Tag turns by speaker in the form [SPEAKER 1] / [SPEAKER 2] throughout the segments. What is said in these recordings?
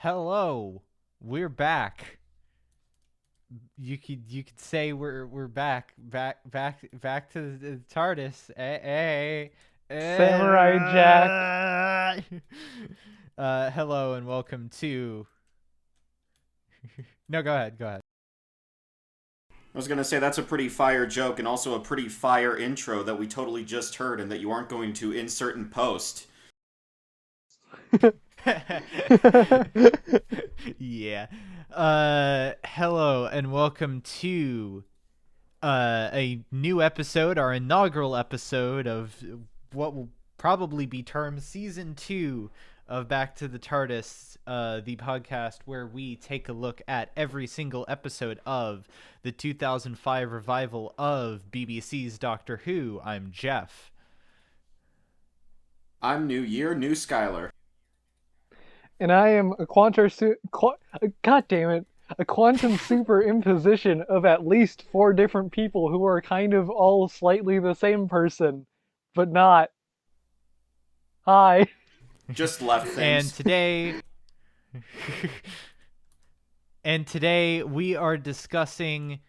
[SPEAKER 1] Hello, we're back. You could say we're back to the TARDIS.
[SPEAKER 2] Samurai Jack.
[SPEAKER 1] Hello and welcome to. No, go ahead.
[SPEAKER 3] I was going to say that's a pretty fire joke and also a pretty fire intro that we totally just heard and that you aren't going to insert in post.
[SPEAKER 1] Yeah. Hello and welcome to a new episode, our inaugural episode of what will probably be termed season 2 of Back to the TARDIS, the podcast where we take a look at every single episode of the 2005 revival of BBC's Doctor Who. I'm Jeff.
[SPEAKER 3] I'm New Year, New Skylar.
[SPEAKER 2] And I am a a quantum superimposition of at least 4 different people who are kind of all slightly the same person, but not. Hi.
[SPEAKER 3] Just left things.
[SPEAKER 1] And today we are discussing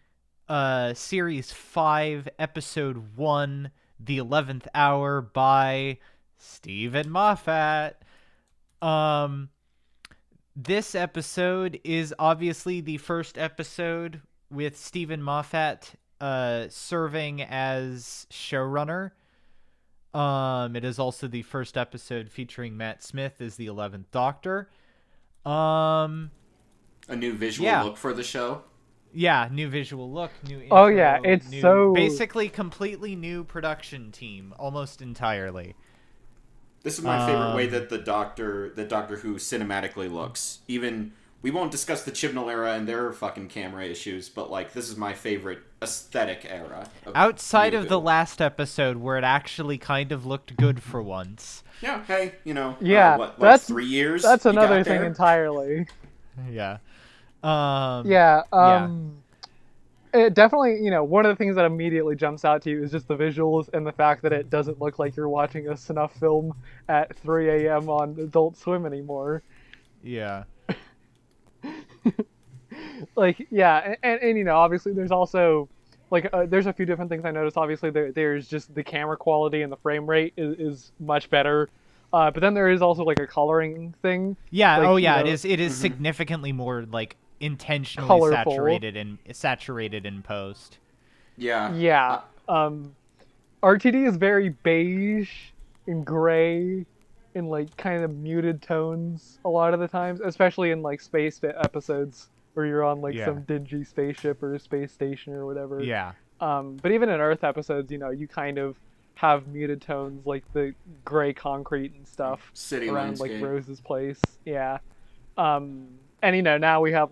[SPEAKER 1] Series 5, Episode 1, The 11th Hour by Stephen Moffat. This episode is obviously the first episode with Stephen Moffat serving as showrunner. It is also the first episode featuring Matt Smith as the 11th Doctor.
[SPEAKER 3] A new visual look for the show.
[SPEAKER 1] Yeah, new visual look, new intro.
[SPEAKER 2] Oh yeah, it's
[SPEAKER 1] basically completely new production team, almost entirely.
[SPEAKER 3] This is my favorite way that the Doctor Who cinematically looks. Even we won't discuss the Chibnall era and their fucking camera issues, but like this is my favorite aesthetic era.
[SPEAKER 1] Outside of the last episode where it actually kind of looked good for once.
[SPEAKER 3] Yeah, hey,
[SPEAKER 2] that's
[SPEAKER 3] 3 years?
[SPEAKER 2] That's another thing entirely.
[SPEAKER 1] Yeah.
[SPEAKER 2] It definitely, one of the things that immediately jumps out to you is just the visuals and the fact that it doesn't look like you're watching a snuff film at 3 a.m. on Adult Swim anymore.
[SPEAKER 1] Yeah.
[SPEAKER 2] And obviously there's also, there's a few different things I noticed. Obviously there's just the camera quality and the frame rate is much better. But then there is also, a coloring thing.
[SPEAKER 1] Yeah, it is significantly more, intentionally
[SPEAKER 2] colorful.
[SPEAKER 1] saturated in post.
[SPEAKER 3] Yeah.
[SPEAKER 2] RTD is very beige and gray in kind of muted tones a lot of the times, especially in space episodes where you're on some dingy spaceship or space station or whatever.
[SPEAKER 1] Yeah.
[SPEAKER 2] But even in Earth episodes, you kind of have muted tones like the gray concrete and stuff
[SPEAKER 3] city
[SPEAKER 2] around
[SPEAKER 3] landscape.
[SPEAKER 2] Rose's place. Yeah. And now we have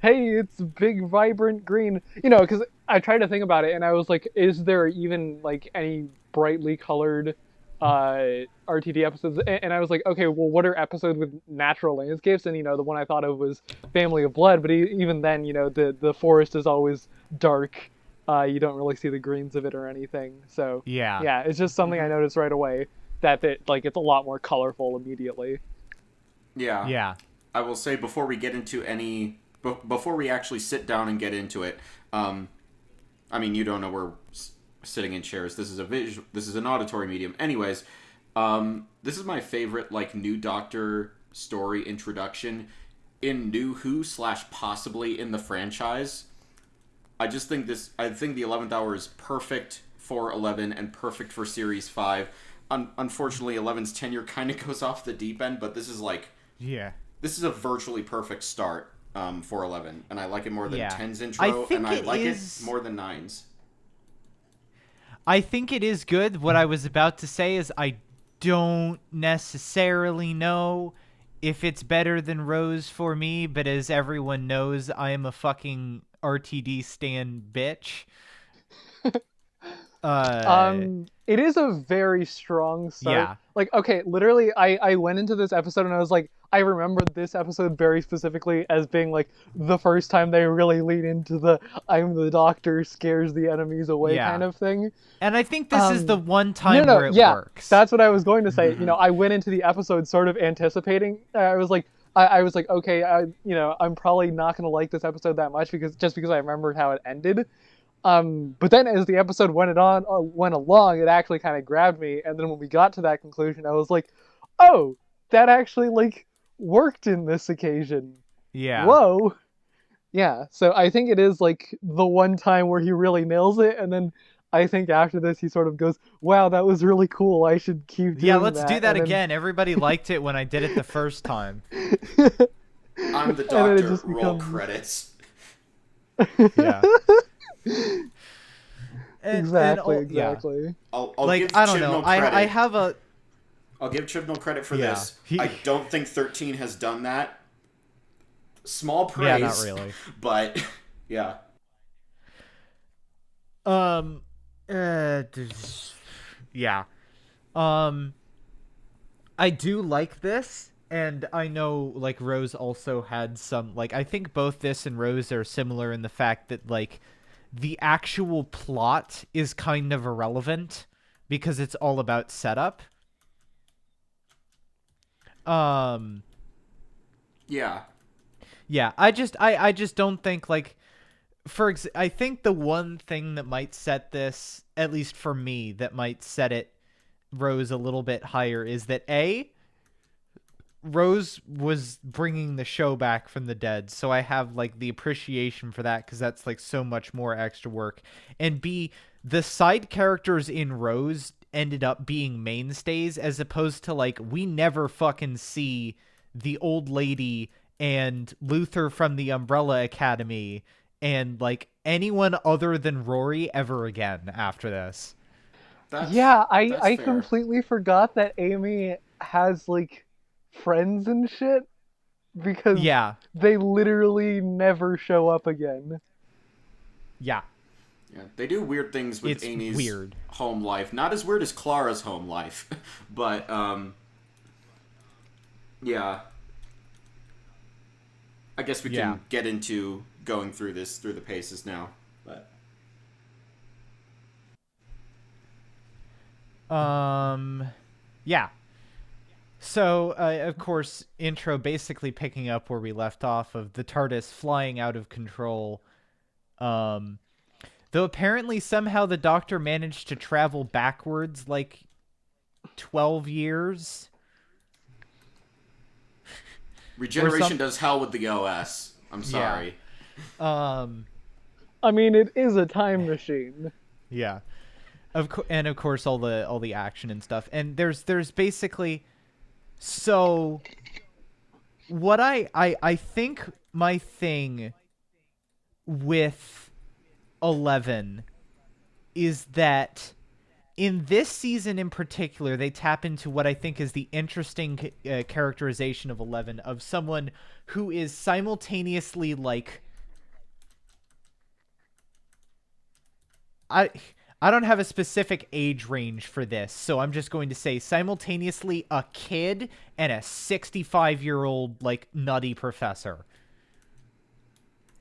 [SPEAKER 2] hey, it's big vibrant green. Because I tried to think about it and I was like, is there even any brightly colored RTD episodes? And I was like, okay, well, what are episodes with natural landscapes? And the one I thought of was Family of Blood, but even then, the forest is always dark. You don't really see the greens of it or anything. So yeah, it's just something I noticed right away that it's a lot more colorful immediately.
[SPEAKER 3] Yeah. I will say before we get into before we actually sit down and get into it, you don't know we're sitting in chairs. This is an auditory medium. Anyways, this is my favorite new Doctor story introduction in New Who / possibly in the franchise. I think the 11th Hour is perfect for 11 and perfect for Series 5. Unfortunately, 11's tenure kind of goes off the deep end, but this is This is a virtually perfect start for 11, and I like it more than 10's intro, and I like it more than 9's.
[SPEAKER 1] I think it is good. What I was about to say is I don't necessarily know if it's better than Rose for me, but as everyone knows, I am a fucking RTD stan bitch.
[SPEAKER 2] It is a very strong start.
[SPEAKER 1] Yeah.
[SPEAKER 2] Okay, literally, I went into this episode and I was like, I remember this episode very specifically as being the first time they really lean into the I'm the Doctor scares the enemies away kind of thing.
[SPEAKER 1] And I think this is the one time where it works.
[SPEAKER 2] That's what I was going to say. I went into the episode sort of anticipating. I was like, I was like, okay, I'm probably not gonna like this episode that much because I remembered how it ended. But then as the episode went along, it actually kind of grabbed me, and then when we got to that conclusion, I was like, oh, that actually like worked in this occasion.
[SPEAKER 1] Yeah.
[SPEAKER 2] Whoa. Yeah, so I think it is like the one time where he really nails it, and then I think after this he sort of goes, wow, that was really cool, I should keep doing that.
[SPEAKER 1] Yeah, let's do that again. Everybody liked it when I did it the first time.
[SPEAKER 3] I'm the doctor, roll credits.
[SPEAKER 1] Yeah.
[SPEAKER 2] Exactly.
[SPEAKER 3] Yeah. I'll
[SPEAKER 1] like,
[SPEAKER 3] give
[SPEAKER 1] I don't
[SPEAKER 3] Chibnall
[SPEAKER 1] know.
[SPEAKER 3] credit.
[SPEAKER 1] I have a...
[SPEAKER 3] I'll give Chibnall credit for this. I don't think 13 has done that. Small praise.
[SPEAKER 1] Yeah, not really.
[SPEAKER 3] But, yeah.
[SPEAKER 1] Yeah. I do like this, and I know, like, Rose also had some, like, I think both this and Rose are similar in the fact that, like, the actual plot is kind of irrelevant because it's all about setup.
[SPEAKER 3] Yeah.
[SPEAKER 1] Yeah, I just don't think, like, I think the one thing that might set this, at least for me, that might set it Rose a little bit higher is that Rose was bringing the show back from the dead, so I have, like, the appreciation for that because that's, like, so much more extra work. And B, the side characters in Rose ended up being mainstays as opposed to, like, we never fucking see the old lady and Luther from the Umbrella Academy and, like, anyone other than Rory ever again after this.
[SPEAKER 2] I completely forgot that Amy has, like, friends and shit because they literally never show up again.
[SPEAKER 1] Yeah,
[SPEAKER 3] they do weird things with Amy's home life. Not as weird as Clara's home life, but yeah. I guess we can get into going through the paces now. But
[SPEAKER 1] yeah. So, of course, intro basically picking up where we left off of the TARDIS flying out of control. Though apparently somehow the Doctor managed to travel backwards like 12 years.
[SPEAKER 3] Regeneration does hell with the OS. I'm sorry.
[SPEAKER 1] Yeah.
[SPEAKER 2] I mean, it is a time machine.
[SPEAKER 1] Yeah. Of course all the action and stuff. And there's basically, so what I think my thing with 11 is that in this season in particular, they tap into what I think is the interesting characterization of 11, of someone who is simultaneously, like, I don't have a specific age range for this, so I'm just going to say simultaneously a kid and a 65-year-old, like, nutty professor.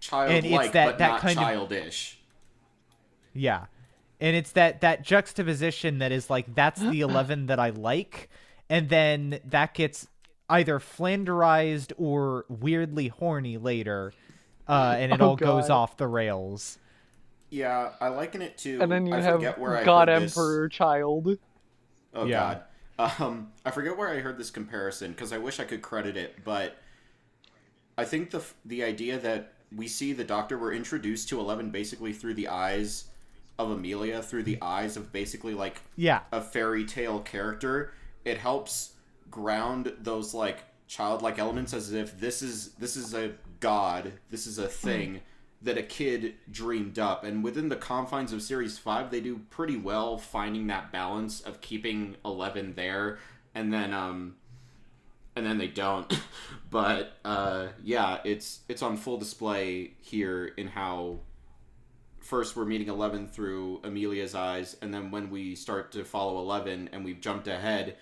[SPEAKER 3] Childlike, but not childish.
[SPEAKER 1] Yeah. And it's that juxtaposition that is like, that's the 11 that I like, and then that gets either flanderized or weirdly horny later, and it all goes off the rails.
[SPEAKER 3] Yeah, I liken it to...
[SPEAKER 2] And then you have God Emperor Child.
[SPEAKER 3] Oh, yeah. God. I forget where I heard this comparison, because I wish I could credit it, but I think the idea that we see the Doctor, we're introduced to 11 basically through the eyes of Amelia, through the eyes of basically, like, a fairy tale character. It helps ground those, like, childlike elements as if this is a god, this is a thing that a kid dreamed up. And within the confines of Series 5, they do pretty well finding that balance of keeping 11 there, and then they don't. But yeah, it's on full display here in how first we're meeting 11 through Amelia's eyes, and then when we start to follow 11 and we've jumped ahead,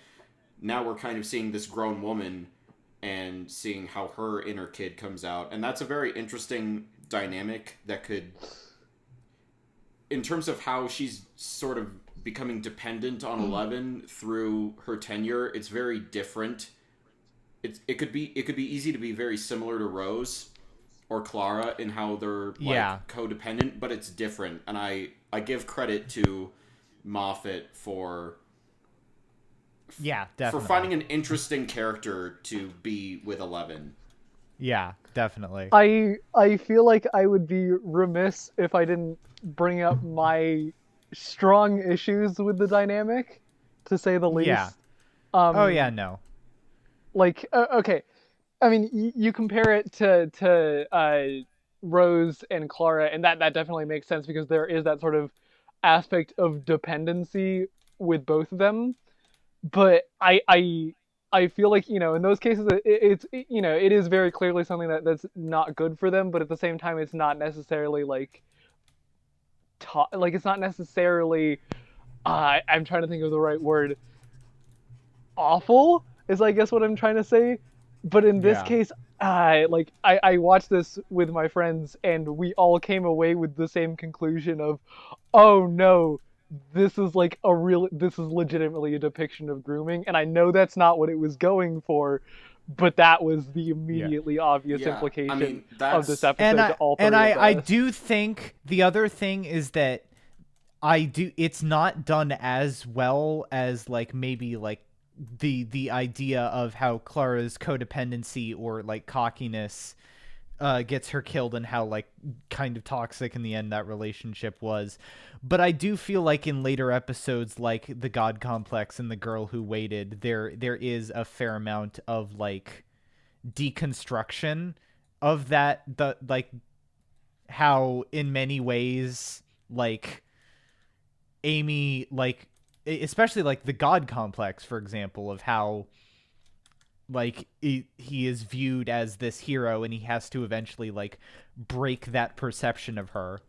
[SPEAKER 3] now we're kind of seeing this grown woman and seeing how her inner kid comes out. And that's a very interesting dynamic that could, in terms of how she's sort of becoming dependent on 11 through her tenure, it's very different it could be easy to be very similar to Rose or Clara in how they're
[SPEAKER 1] Yeah.
[SPEAKER 3] like codependent, but it's different. And I give credit to Moffat
[SPEAKER 1] Yeah,
[SPEAKER 3] for
[SPEAKER 1] definitely.
[SPEAKER 3] finding an interesting character to be with 11.
[SPEAKER 1] Yeah, definitely.
[SPEAKER 2] I feel like I would be remiss if I didn't bring up my strong issues with the dynamic, to say the
[SPEAKER 1] Yeah.
[SPEAKER 2] least.
[SPEAKER 1] Oh yeah, no.
[SPEAKER 2] Like okay, I mean you compare it to Rose and Clara, and that definitely makes sense because there is that sort of aspect of dependency with both of them. But I feel like, in those cases it is very clearly something that's not good for them, but at the same time it's not necessarily like it's not necessarily I'm trying to think of the right word, awful is I guess what I'm trying to say. But in this
[SPEAKER 1] Yeah.
[SPEAKER 2] case, I watched this with my friends and we all came away with the same conclusion of, oh no, this is legitimately a depiction of grooming, and I know that's not what it was going for, but that was the
[SPEAKER 1] Yeah.
[SPEAKER 2] immediately obvious
[SPEAKER 3] Yeah, I
[SPEAKER 2] implication
[SPEAKER 3] mean
[SPEAKER 2] of this
[SPEAKER 3] that's
[SPEAKER 2] episode to all three of
[SPEAKER 1] I
[SPEAKER 2] us.
[SPEAKER 1] do think the other thing is that it's not done as well as like maybe like the idea of how Clara's codependency or like cockiness gets her killed, and how like kind of toxic in the end that relationship was. But I do feel like in later episodes, like the God Complex and the Girl Who Waited, there is a fair amount of like deconstruction of the like how in many ways like Amy, like especially like the God Complex, for example, of how like he is viewed as this hero and he has to eventually like break that perception of her.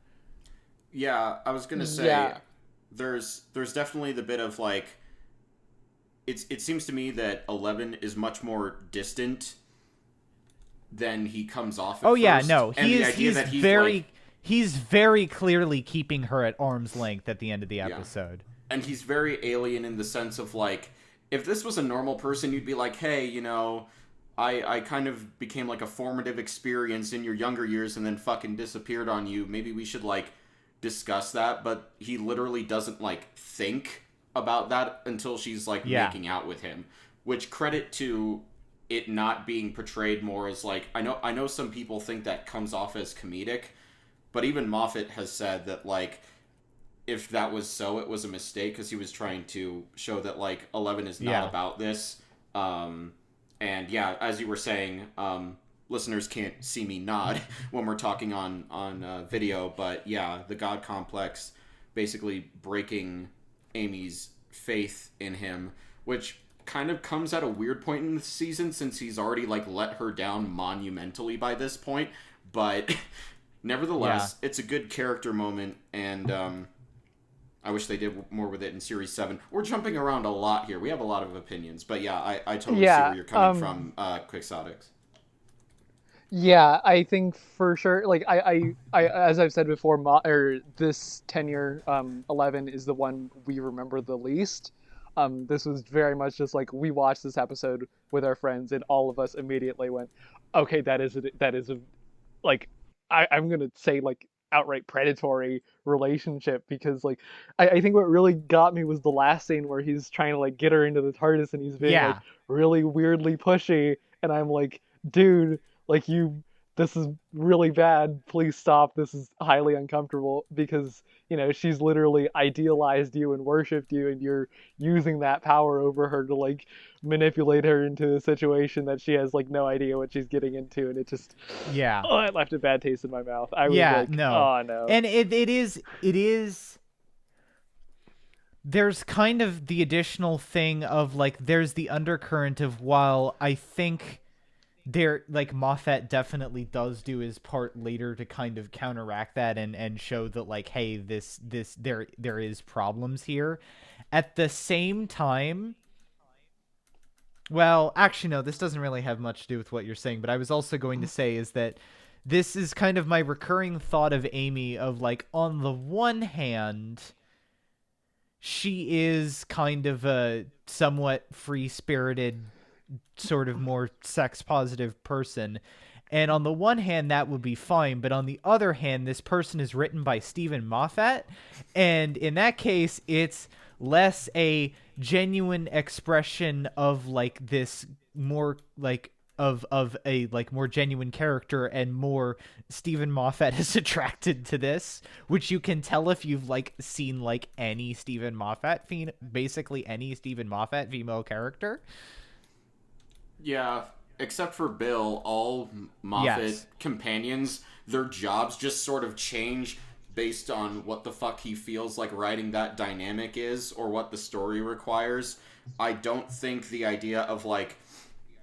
[SPEAKER 3] Yeah, I was gonna say
[SPEAKER 2] Yeah.
[SPEAKER 3] there's definitely the bit of like it seems to me that 11 is much more distant than he comes off at
[SPEAKER 1] Oh yeah,
[SPEAKER 3] first.
[SPEAKER 1] no,
[SPEAKER 3] And the idea
[SPEAKER 1] he's
[SPEAKER 3] that
[SPEAKER 1] very he's very clearly keeping her at arm's length at the end of the
[SPEAKER 3] yeah.
[SPEAKER 1] episode.
[SPEAKER 3] And he's very alien in the sense of like if this was a normal person you'd be like, hey, I kind of became like a formative experience in your younger years and then fucking disappeared on you. Maybe we should like discuss that, but he literally doesn't like think about that until she's like
[SPEAKER 1] Yeah.
[SPEAKER 3] making out with him. Which credit to it not being portrayed more as like I know some people think that comes off as comedic, but even Moffat has said that like if that was so, it was a mistake because he was trying to show that like 11 is not
[SPEAKER 1] Yeah.
[SPEAKER 3] about this. And yeah, as you were saying, listeners can't see me nod when we're talking on video, but yeah, the God Complex basically breaking Amy's faith in him, which kind of comes at a weird point in the season since he's already like let her down monumentally by this point. But nevertheless, it's a good character moment, and I wish they did more with it in Series 7. We're jumping around a lot here. We have a lot of opinions. But yeah, I totally see where you're coming from, Quixotics.
[SPEAKER 2] Yeah, I think for sure. Like as I've said before, this tenure, 11 is the one we remember the least. This was very much just like we watched this episode with our friends, and all of us immediately went, "Okay, that is a like I'm gonna say like outright predatory relationship," because like I think what really got me was the last scene where he's trying to like get her into the TARDIS and he's being like
[SPEAKER 1] Yeah.
[SPEAKER 2] really weirdly pushy, and I'm like, dude, like this is really bad, please stop, this is highly uncomfortable, because she's literally idealized you and worshipped you, and you're using that power over her to like manipulate her into a situation that she has like no idea what she's getting into, and it just
[SPEAKER 1] Yeah.
[SPEAKER 2] it left a bad taste in my mouth. I was
[SPEAKER 1] Yeah,
[SPEAKER 2] like,
[SPEAKER 1] no.
[SPEAKER 2] oh no.
[SPEAKER 1] And it is there's kind of the additional thing of like there's the undercurrent of, while I think there like Moffat definitely does do his part later to kind of counteract that and show that like, hey, this there is problems here. At the same time, well, actually no, this doesn't really have much to do with what you're saying, but I was also going to say is that this is kind of my recurring thought of Amy, of like, on the one hand, she is kind of a somewhat free-spirited sort of more sex positive person. And on the one hand, that would be fine. But on the other hand, this person is written by Stephen Moffat. And in that case, it's less a genuine expression of like this more like of a like more genuine character, and more Stephen Moffat is attracted to this, which you can tell if you've like seen like any Stephen Moffat basically any Stephen Moffat female character.
[SPEAKER 3] Yeah. Except for Bill, all Moffat companions, their jobs just sort of change based on what the fuck he feels like writing that dynamic is, or what the story requires. I don't think the idea of, like,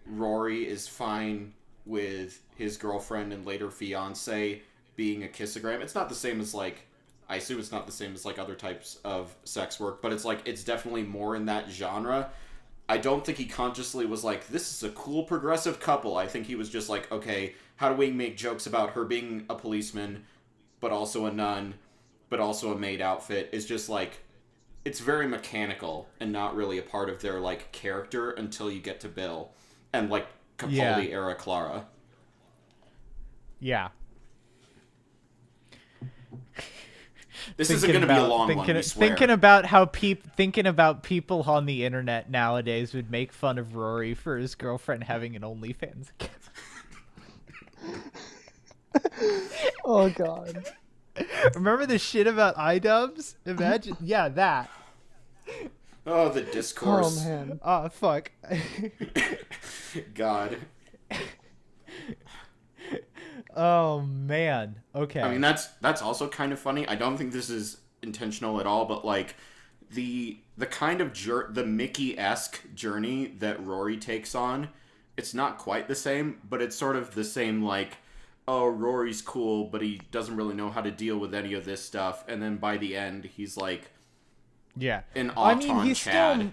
[SPEAKER 3] Rory is fine with his girlfriend and later fiance being a kissogram. It's not the same as, like, I assume it's not the same as, like, other types of sex work, but it's, like, it's definitely more in that genre. I don't think he consciously was like, this is a cool progressive couple. I think he was just like, okay, how do we make jokes about her being a policeman, but also a nun, but also a maid outfit? It's just like, it's very mechanical and not really a part of their, like, character until you get to Bill and, like, Capaldi era Clara.
[SPEAKER 1] Yeah.
[SPEAKER 3] This isn't going to be a long one, we swear.
[SPEAKER 1] Thinking about how people on the internet nowadays would make fun of Rory for his girlfriend having an OnlyFans account.
[SPEAKER 2] Oh god.
[SPEAKER 1] Remember the shit about iDubbbz? Imagine, yeah, that.
[SPEAKER 3] Oh, the discourse.
[SPEAKER 2] Oh man.
[SPEAKER 1] Oh fuck.
[SPEAKER 3] God.
[SPEAKER 1] Oh man. Okay.
[SPEAKER 3] I mean, that's also kind of funny. I don't think this is intentional at all, but like the kind of the Mickey-esque journey that Rory takes on, it's not quite the same, but it's sort of the same, like, oh, Rory's cool, but he doesn't really know how to deal with any of this stuff, and then by the end he's like,
[SPEAKER 1] yeah,
[SPEAKER 3] an Auton Chad.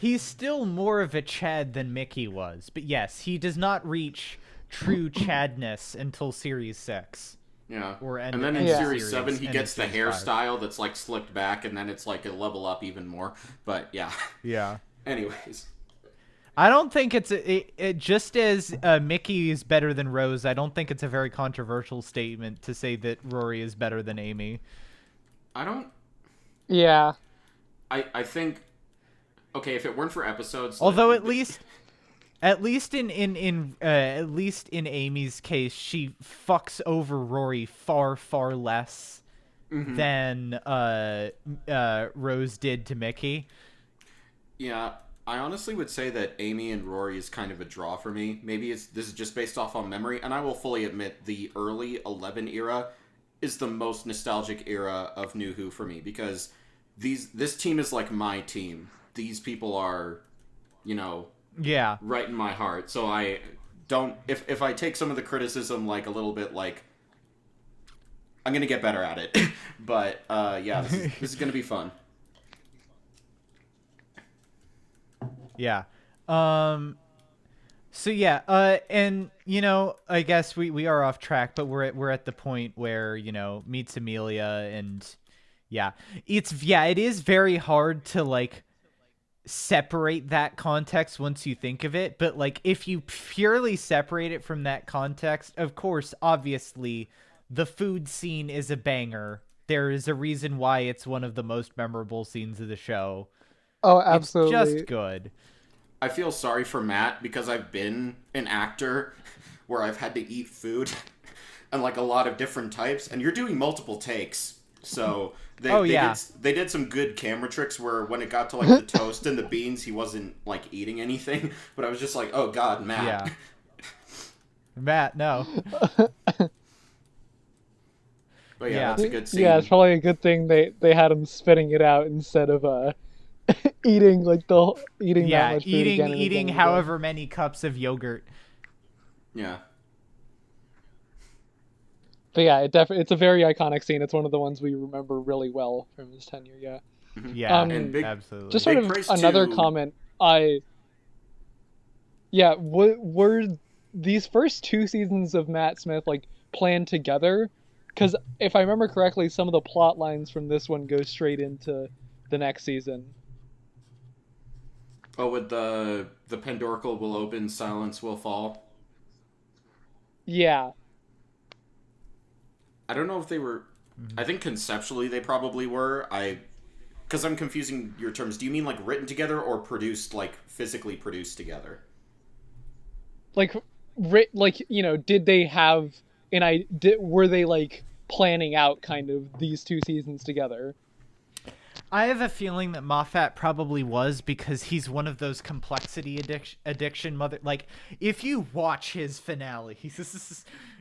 [SPEAKER 1] He's still more of a Chad than Mickey was, but yes, he does not reach true Chadness until Series 6.
[SPEAKER 3] Yeah.
[SPEAKER 1] And
[SPEAKER 3] then in Series 7, he gets the hairstyle that's, like, slicked back, and then it's, like, a level up even more. But, yeah.
[SPEAKER 1] Yeah.
[SPEAKER 3] Anyways.
[SPEAKER 1] I don't think it just as Mickey is better than Rose, I don't think it's a very controversial statement to say that Rory is better than Amy.
[SPEAKER 3] I don't...
[SPEAKER 2] Yeah.
[SPEAKER 3] I think... Okay, if it weren't for episodes...
[SPEAKER 1] Although at least in Amy's case, she fucks over Rory far less than Rose did to Mickey.
[SPEAKER 3] Yeah, I honestly would say that Amy and Rory is kind of a draw for me. Maybe this is just based off on memory, and I will fully admit the early 11 era is the most nostalgic era of New Who for me, because this team is like my team. These people are, you know...
[SPEAKER 1] Yeah.
[SPEAKER 3] Right in my heart. So I don't... If I take some of the criticism, like, a little bit, like... I'm gonna get better at it. But, yeah, this is gonna be fun.
[SPEAKER 1] Yeah. So, yeah, and, you know, I guess we are off track, but we're at the point where, you know, meets Amelia, and, yeah. It is very hard to, like... separate that context once you think of it, but like if you purely separate it from that context, of course, obviously the food scene is a banger. There is a reason why it's one of the most memorable scenes of the show.
[SPEAKER 2] Oh, absolutely.
[SPEAKER 1] It's just good.
[SPEAKER 3] I feel sorry for Matt because I've been an actor where I've had to eat food and like a lot of different types, and you're doing multiple takes. So they did some good camera tricks where when it got to like the toast and the beans, he wasn't like eating anything. But I was just like, oh god, Matt.
[SPEAKER 1] Yeah. Matt, no.
[SPEAKER 3] But yeah, that's a good scene.
[SPEAKER 2] Yeah, it's probably a good thing they had him spitting it out instead of eating like that much food
[SPEAKER 1] eating however many cups of yogurt.
[SPEAKER 3] Yeah.
[SPEAKER 2] But yeah, it's a very iconic scene. It's one of the ones we remember really well from his tenure. Yeah.
[SPEAKER 1] Yeah, absolutely.
[SPEAKER 2] Just sort of another comment. Were these first 2 seasons of Matt Smith like planned together? Because if I remember correctly, some of the plot lines from this one go straight into the next season.
[SPEAKER 3] Oh, with the Pendorkle will open, silence will fall.
[SPEAKER 2] Yeah.
[SPEAKER 3] I don't know if they were. I think conceptually they probably were. Because I'm confusing your terms. Do you mean like written together or produced, like physically produced together?
[SPEAKER 2] Like, did they have were they like planning out kind of these two seasons together?
[SPEAKER 1] I have a feeling that Moffat probably was, because he's one of those complexity addiction mother. Like, if you watch his finale,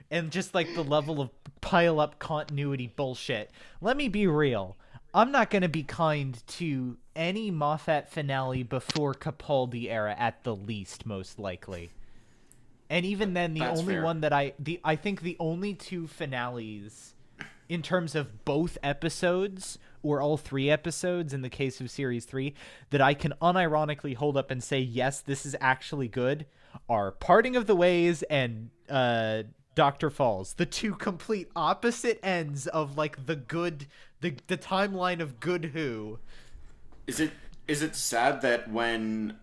[SPEAKER 1] and just like the level of pile up continuity bullshit. Let me be real. I'm not going to be kind to any Moffat finale before Capaldi era at the least, most likely. And even then, the
[SPEAKER 3] That's
[SPEAKER 1] only
[SPEAKER 3] fair.
[SPEAKER 1] one that I think the only two finales in terms of both episodes, or all three episodes in the case of series 3, that I can unironically hold up and say, yes, this is actually good, are Parting of the Ways and Dr. Falls. The two complete opposite ends of like the timeline of good Who.
[SPEAKER 3] Is it sad that when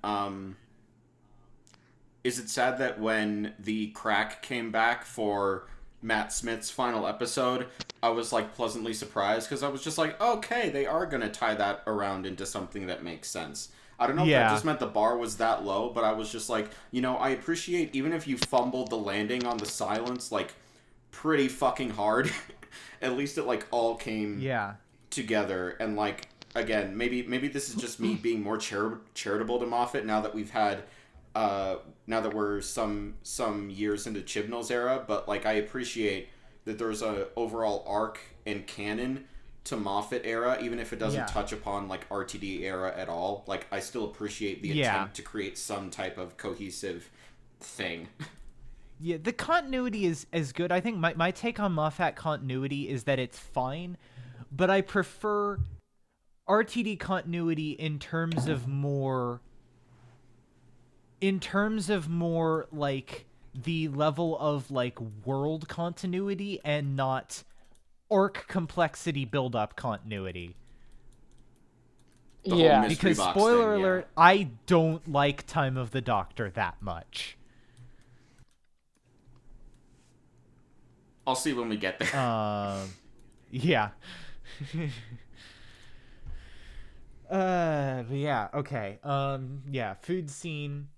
[SPEAKER 3] is it sad that when the crack came back for Matt Smith's final episode, I was like pleasantly surprised, because I was just like, okay, they are gonna tie that around into something that makes sense. I don't know if that just meant the bar was that low, but I was just like, I appreciate, even if you fumbled the landing on the silence like pretty fucking hard, at least it like all came together. And like, again, maybe this is just me being more charitable to Moffat now that we've had now that we're some years into Chibnall's era, but like I appreciate that there's a overall arc and canon to Moffat era, even if it doesn't touch upon like RTD era at all. Like, I still appreciate the attempt to create some type of cohesive thing.
[SPEAKER 1] Yeah, the continuity is good. I think my take on Moffat continuity is that it's fine, but I prefer RTD continuity in terms of more like the level of like world continuity, and not arc complexity build-up continuity. Because spoiler alert, I don't like Time of the Doctor that much.
[SPEAKER 3] I'll see when we get there.
[SPEAKER 1] Yeah. But yeah, okay. Yeah, food scene.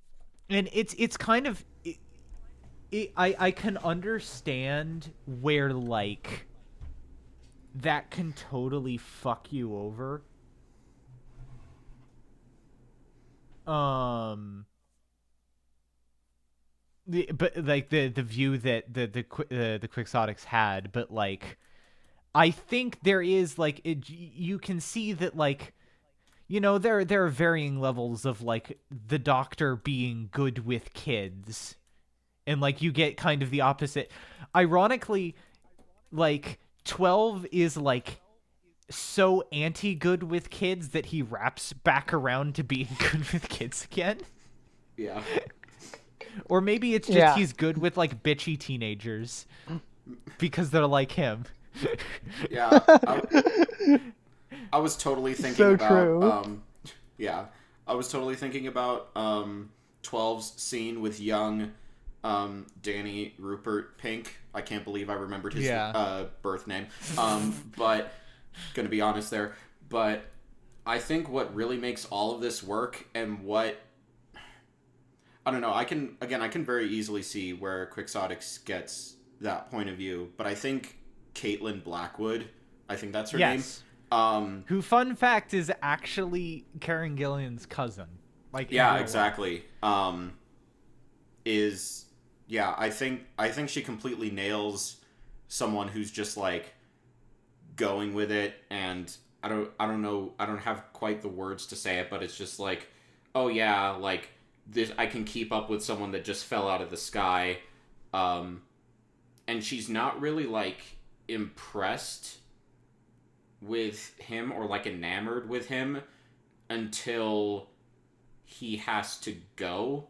[SPEAKER 1] And it's kind of I can understand where like that can totally fuck you over. But like the view that the Quixotics had, but like I think there is like you can see that like there are varying levels of like the Doctor being good with kids, and like you get kind of the opposite. Ironically, like 12 is like so anti-good with kids that he wraps back around to being good with kids again.
[SPEAKER 3] Yeah.
[SPEAKER 1] Or maybe it's just he's good with like bitchy teenagers because they're like him.
[SPEAKER 3] Yeah. I was totally thinking
[SPEAKER 2] so
[SPEAKER 3] about
[SPEAKER 2] true.
[SPEAKER 3] I was totally thinking about 12's scene with young Danny Rupert Pink. I can't believe I remembered his birth name. But gonna be honest there. But I think what really makes all of this work, and what I don't know, I can very easily see where Quixotics gets that point of view, but I think Caitlin Blackwood, I think that's her name.
[SPEAKER 1] Who, fun fact, is actually Karen Gillan's cousin. Like,
[SPEAKER 3] exactly. I think she completely nails someone who's just like going with it, and I don't know, I don't have quite the words to say it, but it's just like, oh yeah, like this, I can keep up with someone that just fell out of the sky, and she's not really like impressed with him or like enamored with him until he has to go,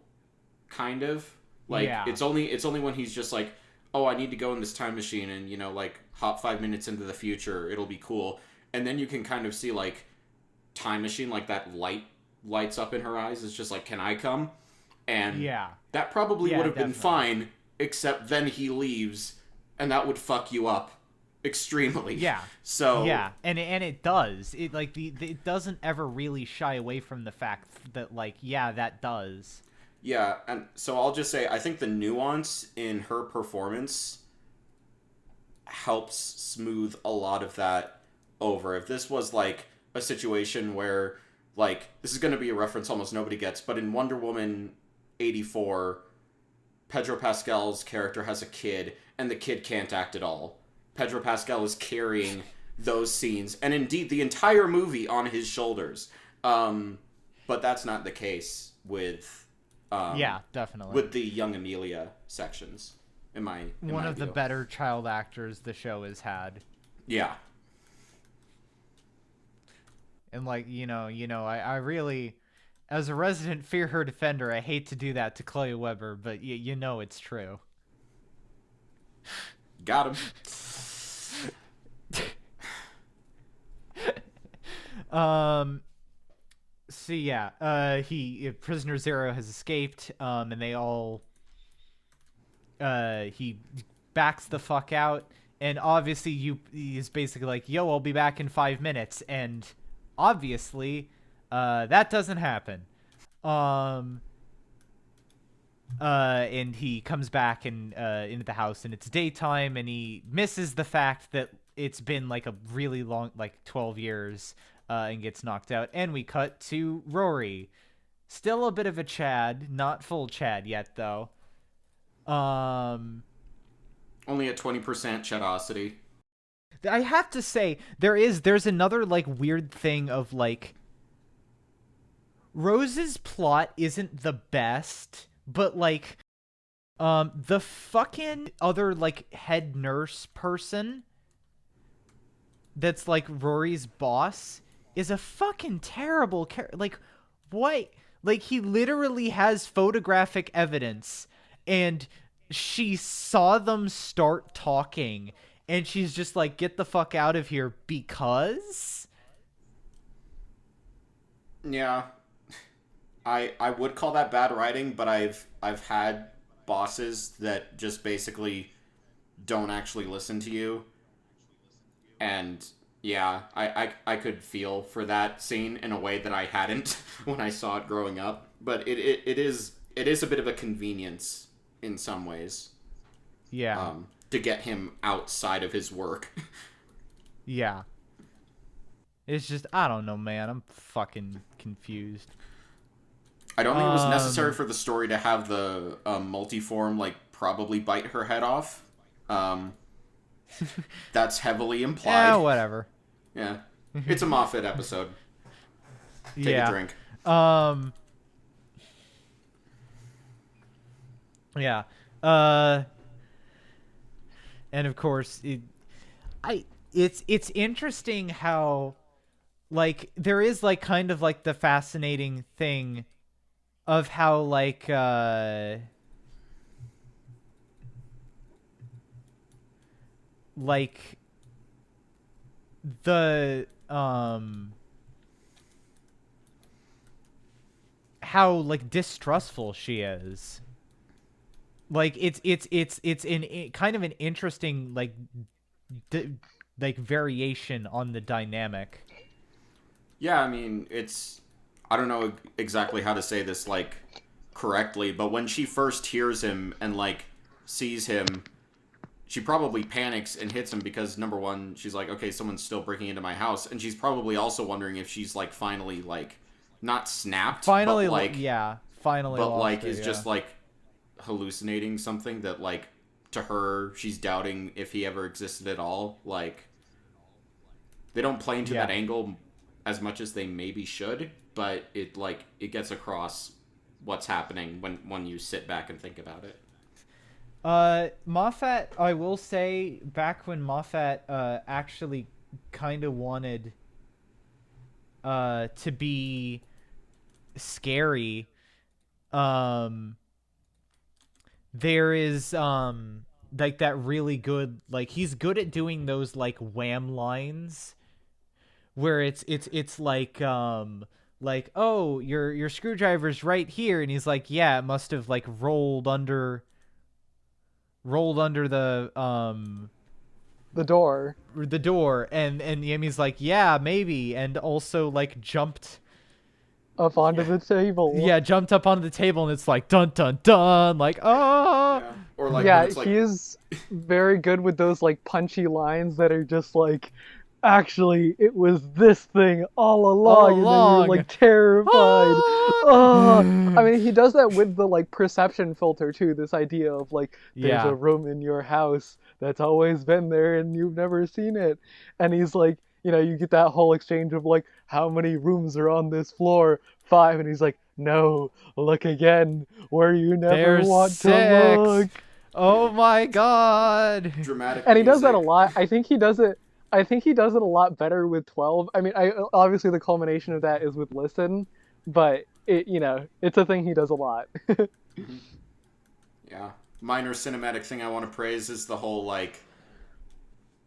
[SPEAKER 3] kind of like it's only when he's just like, oh, I need to go in this time machine and like hop 5 minutes into the future, it'll be cool, and then you can kind of see like time machine, like that light lights up in her eyes. It's just like, can I come? And
[SPEAKER 1] yeah,
[SPEAKER 3] that probably would have been
[SPEAKER 1] definitely.
[SPEAKER 3] fine, except then he leaves, and that would fuck you up extremely.
[SPEAKER 1] Yeah.
[SPEAKER 3] So
[SPEAKER 1] yeah, and it does. It like it doesn't ever really shy away from the fact that like that does.
[SPEAKER 3] Yeah, and so I'll just say I think the nuance in her performance helps smooth a lot of that over. If this was like a situation where like this is going to be a reference almost nobody gets, but in Wonder Woman 84, Pedro Pascal's character has a kid and the kid can't act at all. Pedro Pascal is carrying those scenes and indeed the entire movie on his shoulders. But that's not the case with
[SPEAKER 1] definitely
[SPEAKER 3] with the young Amelia sections.
[SPEAKER 1] One of the better child actors the show has had.
[SPEAKER 3] Yeah.
[SPEAKER 1] And like, I really, as a resident Fear Her defender, I hate to do that to Chloe Weber, but it's true.
[SPEAKER 3] Got him.
[SPEAKER 1] So Prisoner Zero has escaped, and they all, he backs the fuck out, and obviously he's basically like, yo, I'll be back in 5 minutes, and obviously, that doesn't happen. And he comes back into the house, and it's daytime, and he misses the fact that it's been like a really long, like 12 years, and gets knocked out. And we cut to Rory, still a bit of a Chad, not full Chad yet though.
[SPEAKER 3] Only at 20% Chadosity.
[SPEAKER 1] I have to say, there's another like weird thing of like, Rose's plot isn't the best, but like, the fucking other like head nurse person that's like Rory's boss is a fucking terrible character. Like, what? Like, he literally has photographic evidence, and she saw them start talking, and she's just like, get the fuck out of here because?
[SPEAKER 3] Yeah. I would call that bad writing, but I've had bosses that just basically don't actually listen to you. And yeah, I could feel for that scene in a way that I hadn't when I saw it growing up. But it is a bit of a convenience in some ways.
[SPEAKER 1] Yeah.
[SPEAKER 3] To get him outside of his work.
[SPEAKER 1] Yeah. It's just, I don't know, man. I'm fucking confused.
[SPEAKER 3] I don't think it was necessary for the story to have the multiform, like, probably bite her head off. That's heavily implied.
[SPEAKER 1] Yeah, whatever.
[SPEAKER 3] Yeah. It's a Moffat episode. Take a drink.
[SPEAKER 1] Yeah. And of course, it's interesting how, like, there is like kind of like the fascinating thing of how like the how like distrustful she is. Like it's in kind of an interesting like variation on the dynamic.
[SPEAKER 3] Yeah, I mean, I don't know exactly how to say this like correctly, but when she first hears him and like sees him, she probably panics and hits him because number one, she's like, okay, someone's still breaking into my house, and she's probably also wondering if she's like finally like not snapped,
[SPEAKER 1] finally,
[SPEAKER 3] but like
[SPEAKER 1] finally,
[SPEAKER 3] but like is just like hallucinating something that like to her she's doubting if he ever existed at all. Like they don't play into that angle as much as they maybe should, but it gets across what's happening when you sit back and think about it.
[SPEAKER 1] Moffat, I will say, back when Moffat actually kind of wanted to be scary, there is like that really good, like he's good at doing those like wham lines where it's like like, oh, your screwdriver's right here, and he's like, yeah, it must have like rolled under
[SPEAKER 2] the door,
[SPEAKER 1] and Yami's like, yeah, maybe, and also like jumped
[SPEAKER 2] up onto the table.
[SPEAKER 1] Yeah, jumped up onto the table, and it's like dun dun dun, like, oh.
[SPEAKER 3] Yeah. Or like,
[SPEAKER 2] yeah,
[SPEAKER 3] when it's like...
[SPEAKER 2] he is very good with those like punchy lines that are just like, actually, it was this thing all along, and then you're like terrified. Oh. I mean, he does that with the like perception filter too. This idea of like, there's a room in your house that's always been there and you've never seen it, and he's like, you get that whole exchange of like, how many rooms are on this floor? 5, and he's like, no, look again where you never want
[SPEAKER 1] 6.
[SPEAKER 2] to look.
[SPEAKER 1] Oh my god.
[SPEAKER 3] Dramatic.
[SPEAKER 2] And he does that a lot. I think he does it a lot better with 12. I mean, obviously the culmination of that is with Listen, but it's a thing he does a lot.
[SPEAKER 3] Mm-hmm. Yeah. Minor cinematic thing I want to praise is the whole like,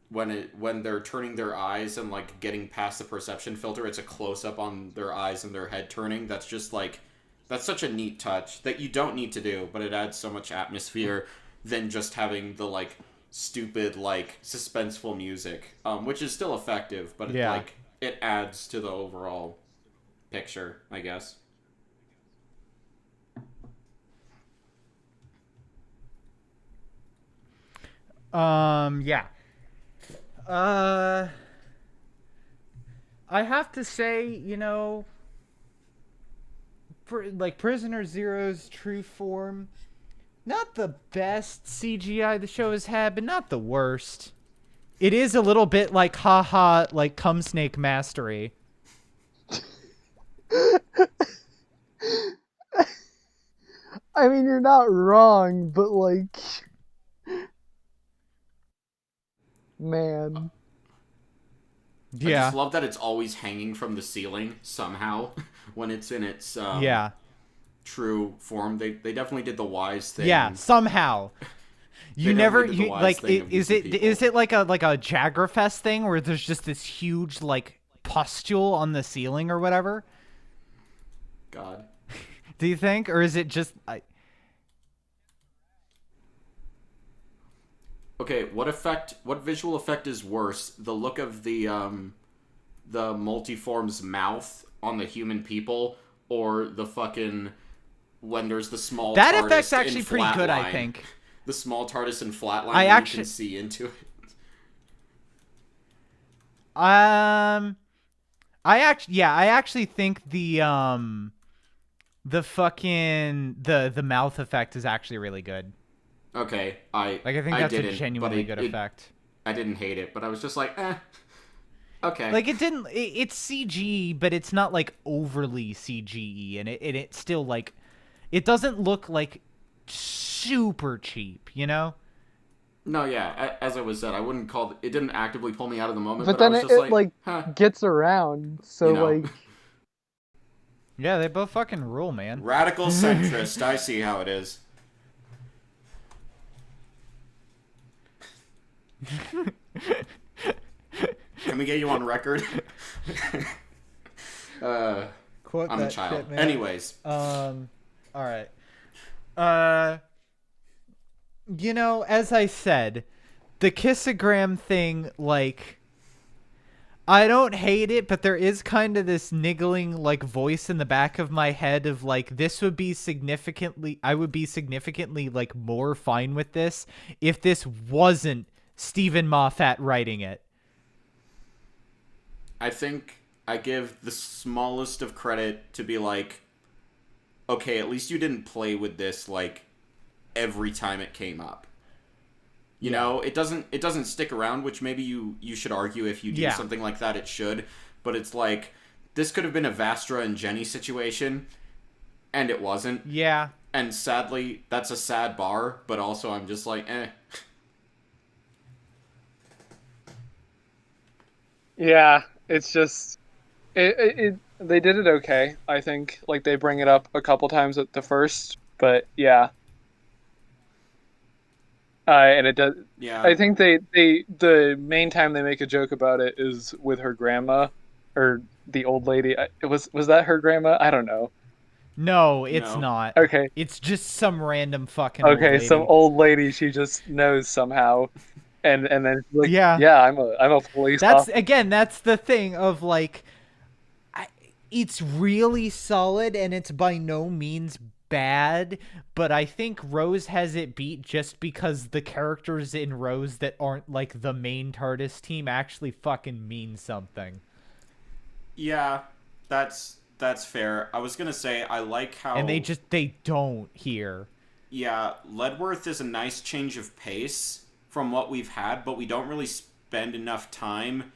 [SPEAKER 3] when they're turning their eyes and like getting past the perception filter, it's a close up on their eyes and their head turning. That's just like, that's such a neat touch that you don't need to do, but it adds so much atmosphere than just having the like stupid like suspenseful music, which is still effective, but it adds to the overall picture, I guess.
[SPEAKER 1] Yeah. I have to say, like Prisoner Zero's true form, not the best CGI the show has had, but not the worst. It is a little bit like haha, like Cum Snake Mastery.
[SPEAKER 2] I mean, you're not wrong, but like, man.
[SPEAKER 3] Yeah. I just love that it's always hanging from the ceiling somehow when it's in its true form. They definitely did the wise thing.
[SPEAKER 1] Yeah, somehow. Is it like a Jaggerfest thing where there's just this huge like pustule on the ceiling or whatever?
[SPEAKER 3] God.
[SPEAKER 1] Do you think, or is it just
[SPEAKER 3] Okay, what visual effect is worse? The look of the multiform's mouth on the human people, or the fucking when there's the small
[SPEAKER 1] that
[SPEAKER 3] TARDIS
[SPEAKER 1] effect's actually
[SPEAKER 3] in
[SPEAKER 1] pretty good,
[SPEAKER 3] Flatline.
[SPEAKER 1] I think.
[SPEAKER 3] The small TARDIS in Flatline, you can see into it.
[SPEAKER 1] I actually think the fucking the mouth effect is actually really good.
[SPEAKER 3] Okay, I
[SPEAKER 1] think that's a genuinely good effect.
[SPEAKER 3] I didn't hate it, but I was just like, okay.
[SPEAKER 1] Like it's CG, but it's not like overly CG, and it still like, it doesn't look like super cheap,
[SPEAKER 3] No, yeah, as I was said, I wouldn't call it didn't actively pull me out of the moment,
[SPEAKER 2] but
[SPEAKER 3] then
[SPEAKER 2] I was just gets around, so like.
[SPEAKER 1] Yeah, they both fucking rule, man.
[SPEAKER 3] Radical centrist, I see how it is. Can we get you on record?
[SPEAKER 1] Quote
[SPEAKER 3] I'm
[SPEAKER 1] that
[SPEAKER 3] a child.
[SPEAKER 1] shit, man.
[SPEAKER 3] Anyways.
[SPEAKER 1] All right. As I said, the kissogram thing, like, I don't hate it, but there is kind of this niggling, like, voice in the back of my head of, like, I would be significantly, like, more fine with this if this wasn't Stephen Moffat writing it.
[SPEAKER 3] I think I give the smallest of credit to be like, okay, at least you didn't play with this, like, every time it came up. You know, it doesn't stick around, which maybe you should argue if you do something like that, it should. But it's like, this could have been a Vastra and Jenny situation, and it wasn't.
[SPEAKER 1] Yeah.
[SPEAKER 3] And sadly, that's a sad bar, but also I'm just like,
[SPEAKER 2] Yeah, it's just... they did it okay, I think. Like, they bring it up a couple times at the first, but yeah. And it does. Yeah. I think the main time they make a joke about it is with her grandma, or the old lady. Was that her grandma? I don't know.
[SPEAKER 1] No, it's
[SPEAKER 3] No.
[SPEAKER 1] not.
[SPEAKER 2] Okay.
[SPEAKER 1] It's just some random fucking old
[SPEAKER 2] Okay, some
[SPEAKER 1] lady.
[SPEAKER 2] old lady she just knows somehow, and then she's like,
[SPEAKER 1] Yeah.
[SPEAKER 2] yeah, I'm a police
[SPEAKER 1] That's
[SPEAKER 2] officer.
[SPEAKER 1] again, that's the thing of like it's really solid and it's by no means bad, but I think Rose has it beat just because the characters in Rose that aren't like the main TARDIS team actually fucking mean something.
[SPEAKER 3] Yeah, that's fair. I was gonna say I like how,
[SPEAKER 1] And they don't here.
[SPEAKER 3] yeah, Ledworth is a nice change of pace from what we've had, but we don't really spend enough time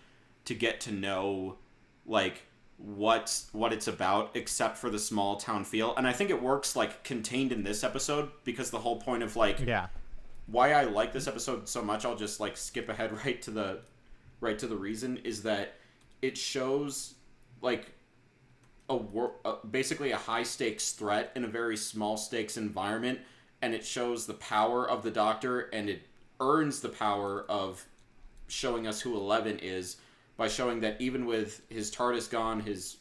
[SPEAKER 3] to get to know like what it's about, except for the small town feel. And I think it works like contained in this episode, because the whole point of like
[SPEAKER 1] Yeah.
[SPEAKER 3] why I like this episode so much, I'll just like skip ahead right to the reason, is that it shows like basically a high stakes threat in a very small stakes environment, and it shows the power of the Doctor, and it earns the power of showing us who 11 is by showing that even with his TARDIS gone, his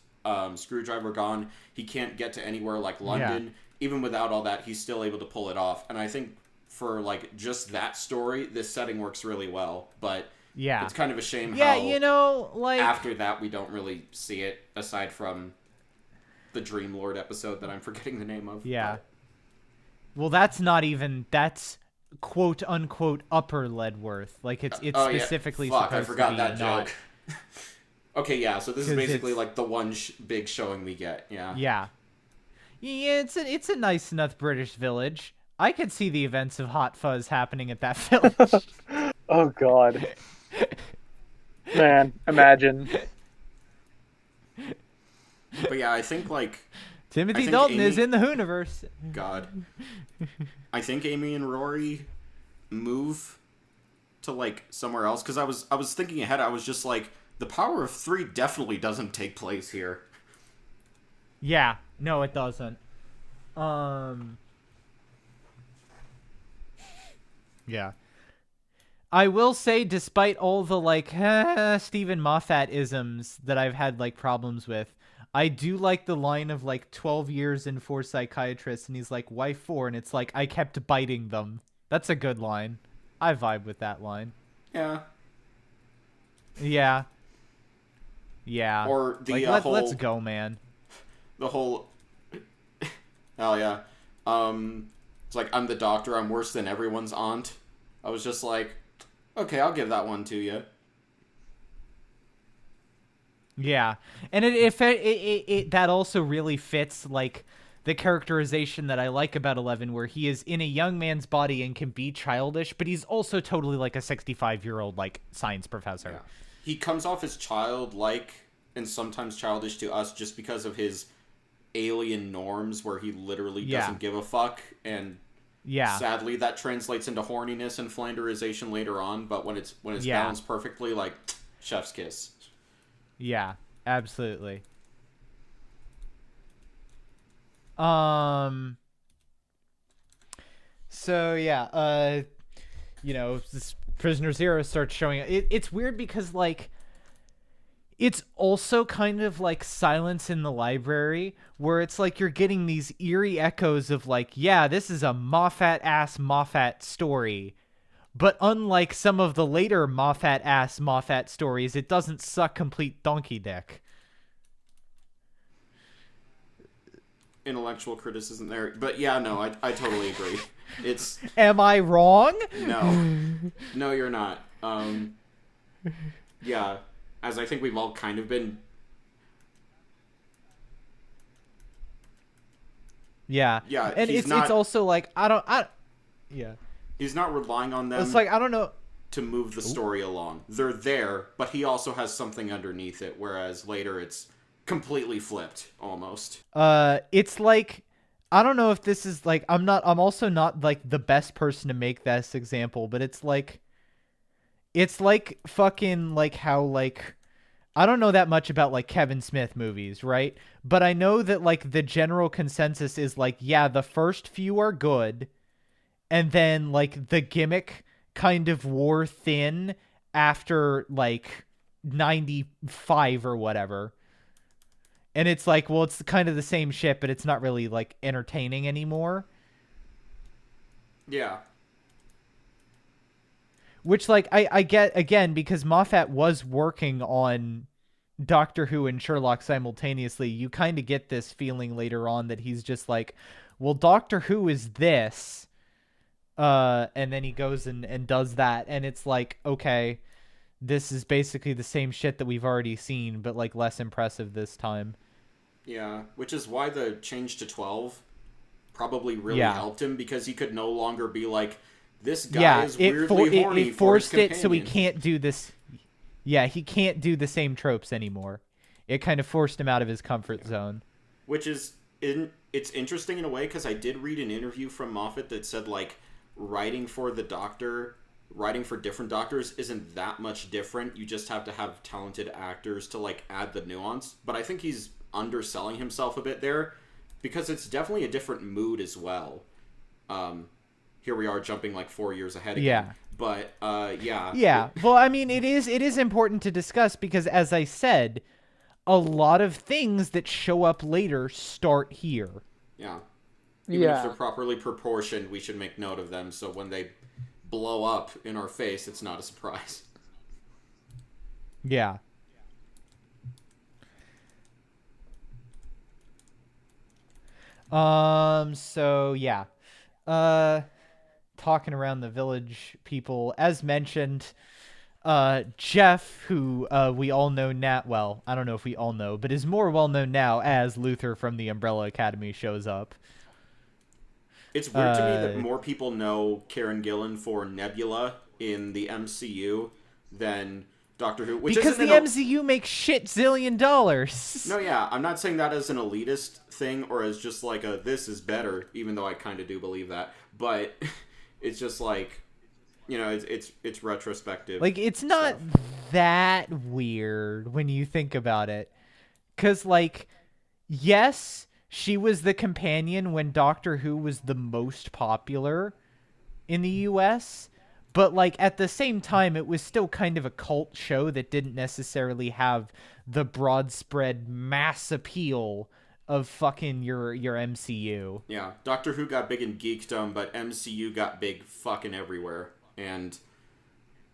[SPEAKER 3] screwdriver gone, he can't get to anywhere like London. Yeah. Even without all that, he's still able to pull it off. And I think for like just that story, this setting works really well. But
[SPEAKER 1] yeah,
[SPEAKER 3] it's kind of a shame
[SPEAKER 1] yeah,
[SPEAKER 3] how,
[SPEAKER 1] you know, like
[SPEAKER 3] after that we don't really see it, aside from the Dream Lord episode that I'm forgetting the name of.
[SPEAKER 1] Yeah. But... well, that's quote unquote upper Ledworth. Like it's specifically
[SPEAKER 3] yeah. Fuck,
[SPEAKER 1] supposed
[SPEAKER 3] I forgot
[SPEAKER 1] to be
[SPEAKER 3] that
[SPEAKER 1] not...
[SPEAKER 3] joke. Okay, yeah. So this is basically like the one big showing we get. Yeah.
[SPEAKER 1] Yeah. Yeah, it's a nice enough British village. I could see the events of Hot Fuzz happening at that village.
[SPEAKER 2] Oh God. Man, imagine.
[SPEAKER 3] But yeah, I think like
[SPEAKER 1] Timothy Dalton is in the Whoniverse.
[SPEAKER 3] God. I think Amy and Rory move to like somewhere else, because I was thinking ahead. I was just like, the power of 3 definitely doesn't take place here.
[SPEAKER 1] Yeah, no, it doesn't. Yeah. I will say, despite all the like Stephen Moffat isms that I've had like problems with, I do like the line of like 12 years and 4 psychiatrists, and he's like, why 4? And it's like, I kept biting them. That's a good line. I vibe with that line.
[SPEAKER 3] Yeah.
[SPEAKER 1] Yeah. Yeah.
[SPEAKER 3] Or the
[SPEAKER 1] like, let's go, man.
[SPEAKER 3] The whole... Hell yeah. It's like, I'm the Doctor, I'm worse than everyone's aunt. I was just like, okay, I'll give that one to you.
[SPEAKER 1] Yeah, and it that also really fits like the characterization that I like about 11, where he is in a young man's body and can be childish, but he's also totally like a 65-year-old like science professor.
[SPEAKER 3] Yeah. He comes off as childlike and sometimes childish to us just because of his alien norms, where he literally doesn't give a fuck, and sadly that translates into horniness and flanderization later on. But when it's balanced perfectly, like chef's kiss.
[SPEAKER 1] Yeah, absolutely. So yeah, you know, this Prisoner Zero starts showing it's weird because like it's also kind of like Silence in the Library, where it's like you're getting these eerie echoes of like, yeah, this is a Moffat story. But unlike some of the later Moffat stories, it doesn't suck complete donkey dick.
[SPEAKER 3] Intellectual criticism there. But yeah, no, I totally agree. It's...
[SPEAKER 1] Am I wrong?
[SPEAKER 3] No. No, you're not. Yeah, as I think we've all kind of been...
[SPEAKER 1] Yeah.
[SPEAKER 3] Yeah,
[SPEAKER 1] and it's also like, yeah.
[SPEAKER 3] He's not relying on them.
[SPEAKER 1] It's like, I don't know,
[SPEAKER 3] to move the story along. They're there, but he also has something underneath it, whereas later it's completely flipped, almost.
[SPEAKER 1] It's like, I don't know if this is like, I'm also not like the best person to make this example, but it's like fucking like how like, I don't know that much about like Kevin Smith movies, right? But I know that like the general consensus is like, yeah, the first few are good, and then like the gimmick kind of wore thin after like 95 or whatever. And it's like, well, it's kind of the same shit, but it's not really like entertaining anymore.
[SPEAKER 3] Yeah.
[SPEAKER 1] Which, like, I get, again, because Moffat was working on Doctor Who and Sherlock simultaneously, you kind of get this feeling later on that he's just like, well, Doctor Who is this, and then he goes and does that, and it's like, okay, this is basically the same shit that we've already seen, but, like, less impressive this time.
[SPEAKER 3] Yeah, which is why the change to 12 probably really helped him, because he could no longer be like, this guy is weirdly horny. It forced
[SPEAKER 1] it so he can't do this. Yeah, he can't do the same tropes anymore. It kind of forced him out of his comfort zone.
[SPEAKER 3] Which is, it's interesting in a way, because I did read an interview from Moffat that said, like, writing for different doctors isn't that much different. You just have to have talented actors to, like, add the nuance. But I think he's underselling himself a bit there, because it's definitely a different mood as well. Here we are jumping like 4 years ahead again.
[SPEAKER 1] Yeah.
[SPEAKER 3] But, yeah.
[SPEAKER 1] Yeah. Well, I mean, it is important to discuss because, as I said, a lot of things that show up later start here.
[SPEAKER 3] Yeah. Even if they're properly proportioned, we should make note of them, so when they blow up in our face, it's not a surprise.
[SPEAKER 1] Yeah. So, yeah. Talking around the village people, as mentioned, Geoff, who we all know now, well, I don't know if we all know, but is more well known now as Luther from the Umbrella Academy, shows up.
[SPEAKER 3] It's weird to me that more people know Karen Gillan for Nebula in the MCU than Doctor Who.
[SPEAKER 1] Because the MCU makes shit zillion dollars.
[SPEAKER 3] No, yeah, I'm not saying that as an elitist thing or as just like a this is better, even though I kind of do believe that. But it's just like, you know, it's retrospective.
[SPEAKER 1] Like, it's not that weird when you think about it. Because, like, yes, she was the companion when Doctor Who was the most popular in the US, but, like, at the same time, it was still kind of a cult show that didn't necessarily have the broad spread mass appeal of fucking your MCU.
[SPEAKER 3] Yeah, Doctor Who got big in geekdom, but MCU got big fucking everywhere. And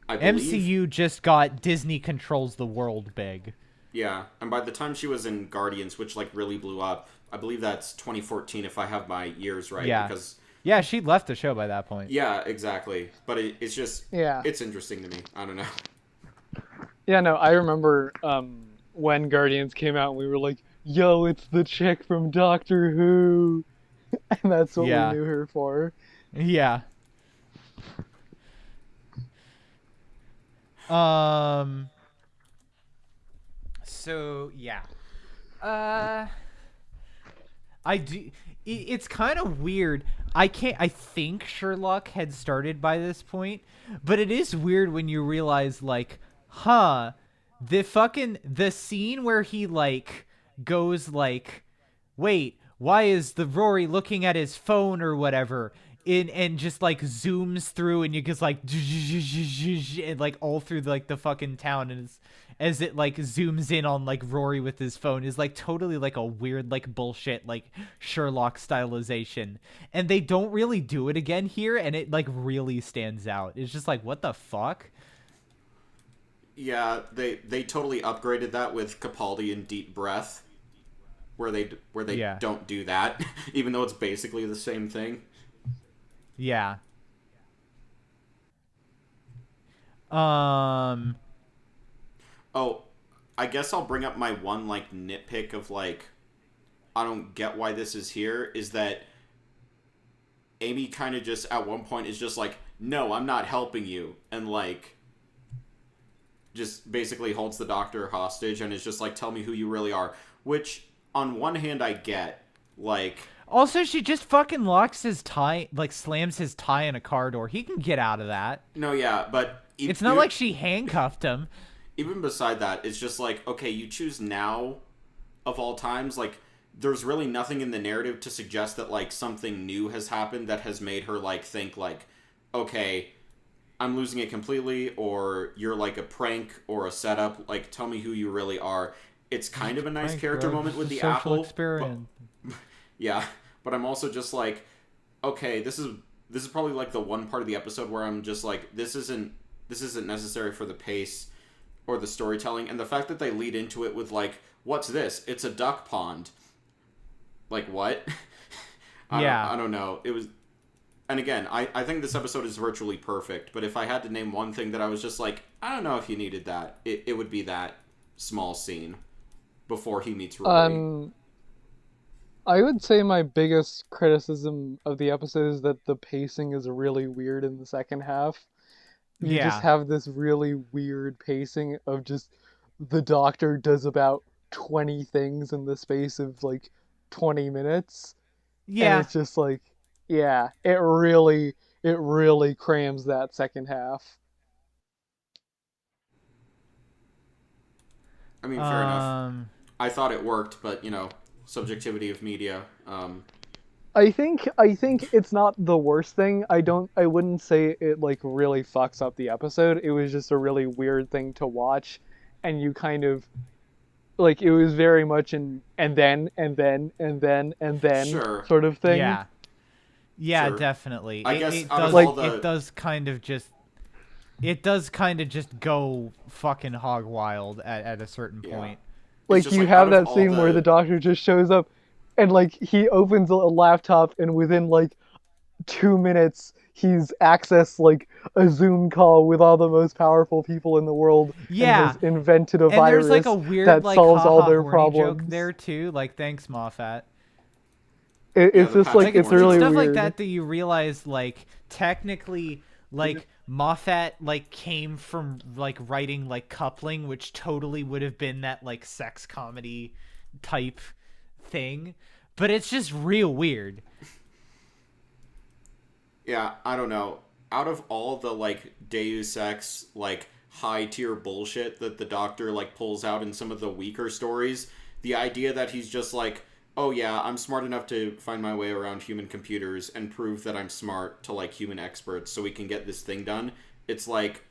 [SPEAKER 3] I believe
[SPEAKER 1] MCU just got Disney controls the world big.
[SPEAKER 3] Yeah, and by the time she was in Guardians, which, like, really blew up, I believe that's 2014 if I have my years right.
[SPEAKER 1] Yeah.
[SPEAKER 3] Because
[SPEAKER 1] yeah, she'd left the show by that point.
[SPEAKER 3] Yeah, exactly. But it's just, it's interesting to me. I don't know.
[SPEAKER 2] Yeah, no, I remember when Guardians came out and we were like, yo, it's the chick from Doctor Who. And that's what we knew her for.
[SPEAKER 1] Yeah. So, yeah. I do... It's kind of weird. I think Sherlock had started by this point, but it is weird when you realize, like, the scene where he, like, goes, like, wait, why is the Rory looking at his phone or whatever, and just, like, zooms through, and you just, like, and, like, all through, like, the fucking town, and as it, like, zooms in on, like, Rory with his phone is, like, totally, like, a weird, like, bullshit, like, Sherlock stylization. And they don't really do it again here, and it, like, really stands out. It's just like, what the fuck?
[SPEAKER 3] Yeah, they totally upgraded that with Capaldi and Deep Breath, where they don't do that, even though it's basically the same thing.
[SPEAKER 1] Yeah.
[SPEAKER 3] Oh, I guess I'll bring up my one, like, nitpick of, like, I don't get why this is here, is that Amy kind of just, at one point, is just like, no, I'm not helping you, and, like, just basically holds the Doctor hostage and is just like, tell me who you really are, which, on one hand, I get, like...
[SPEAKER 1] Also, she just fucking locks his tie, like, slams his tie in a car door. He can get out of that.
[SPEAKER 3] No, yeah, but...
[SPEAKER 1] It's not like she handcuffed him.
[SPEAKER 3] Even beside that, it's just like, okay, you choose now of all times, like, there's really nothing in the narrative to suggest that, like, something new has happened that has made her, like, think, like, okay, I'm losing it completely, or you're, like, a prank or a setup, like, tell me who you really are. it's kind of a nice character
[SPEAKER 1] drugs,
[SPEAKER 3] moment with the
[SPEAKER 1] social
[SPEAKER 3] apple.
[SPEAKER 1] Experiment.
[SPEAKER 3] But, yeah, but I'm also just like, okay, this is probably like the one part of the episode where I'm just like, this isn't necessary for the pace or the storytelling, and the fact that they lead into it with like, what's this? It's a duck pond. Like, what? I don't know. It was, and again, I think this episode is virtually perfect, but if I had to name one thing that I was just like, I don't know if you needed that, it would be that small scene before he meets Rory.
[SPEAKER 2] I would say my biggest criticism of the episode is that the pacing is really weird in the second half. You just have this really weird pacing of just the Doctor does about 20 things in the space of like 20 minutes. And it's just like, yeah, it really crams that second half.
[SPEAKER 3] I mean, fair enough. I thought it worked, but, subjectivity of media.
[SPEAKER 2] I think it's not the worst thing. I wouldn't say it like really fucks up the episode. It was just a really weird thing to watch, and you kind of like, it was very much an and then
[SPEAKER 3] Sure.
[SPEAKER 2] sort of thing.
[SPEAKER 1] Yeah,
[SPEAKER 3] sure.
[SPEAKER 1] Definitely.
[SPEAKER 3] I guess
[SPEAKER 1] it
[SPEAKER 3] out
[SPEAKER 1] does,
[SPEAKER 3] of all the...
[SPEAKER 1] it does kind of just go fucking hog wild at a certain point.
[SPEAKER 2] Like, you have that scene where the Doctor just shows up and like he opens a laptop and within like 2 minutes he's accessed like a Zoom call with all the most powerful people in the world and has invented a virus
[SPEAKER 1] there's like a weird
[SPEAKER 2] that
[SPEAKER 1] like
[SPEAKER 2] solves all their
[SPEAKER 1] horny
[SPEAKER 2] problems
[SPEAKER 1] joke there too. Like, thanks, Moffat.
[SPEAKER 2] It's just like, it's really
[SPEAKER 1] stuff
[SPEAKER 2] weird.
[SPEAKER 1] like that you realize, like, technically, like, Moffat like came from like writing like Coupling, which totally would have been that like sex comedy type thing, but it's just real weird.
[SPEAKER 3] Yeah, I don't know. Out of all the like Deus Ex like high tier bullshit that the Doctor like pulls out in some of the weaker stories, the idea that he's just like, oh yeah, I'm smart enough to find my way around human computers and prove that I'm smart to like human experts so we can get this thing done. It's like,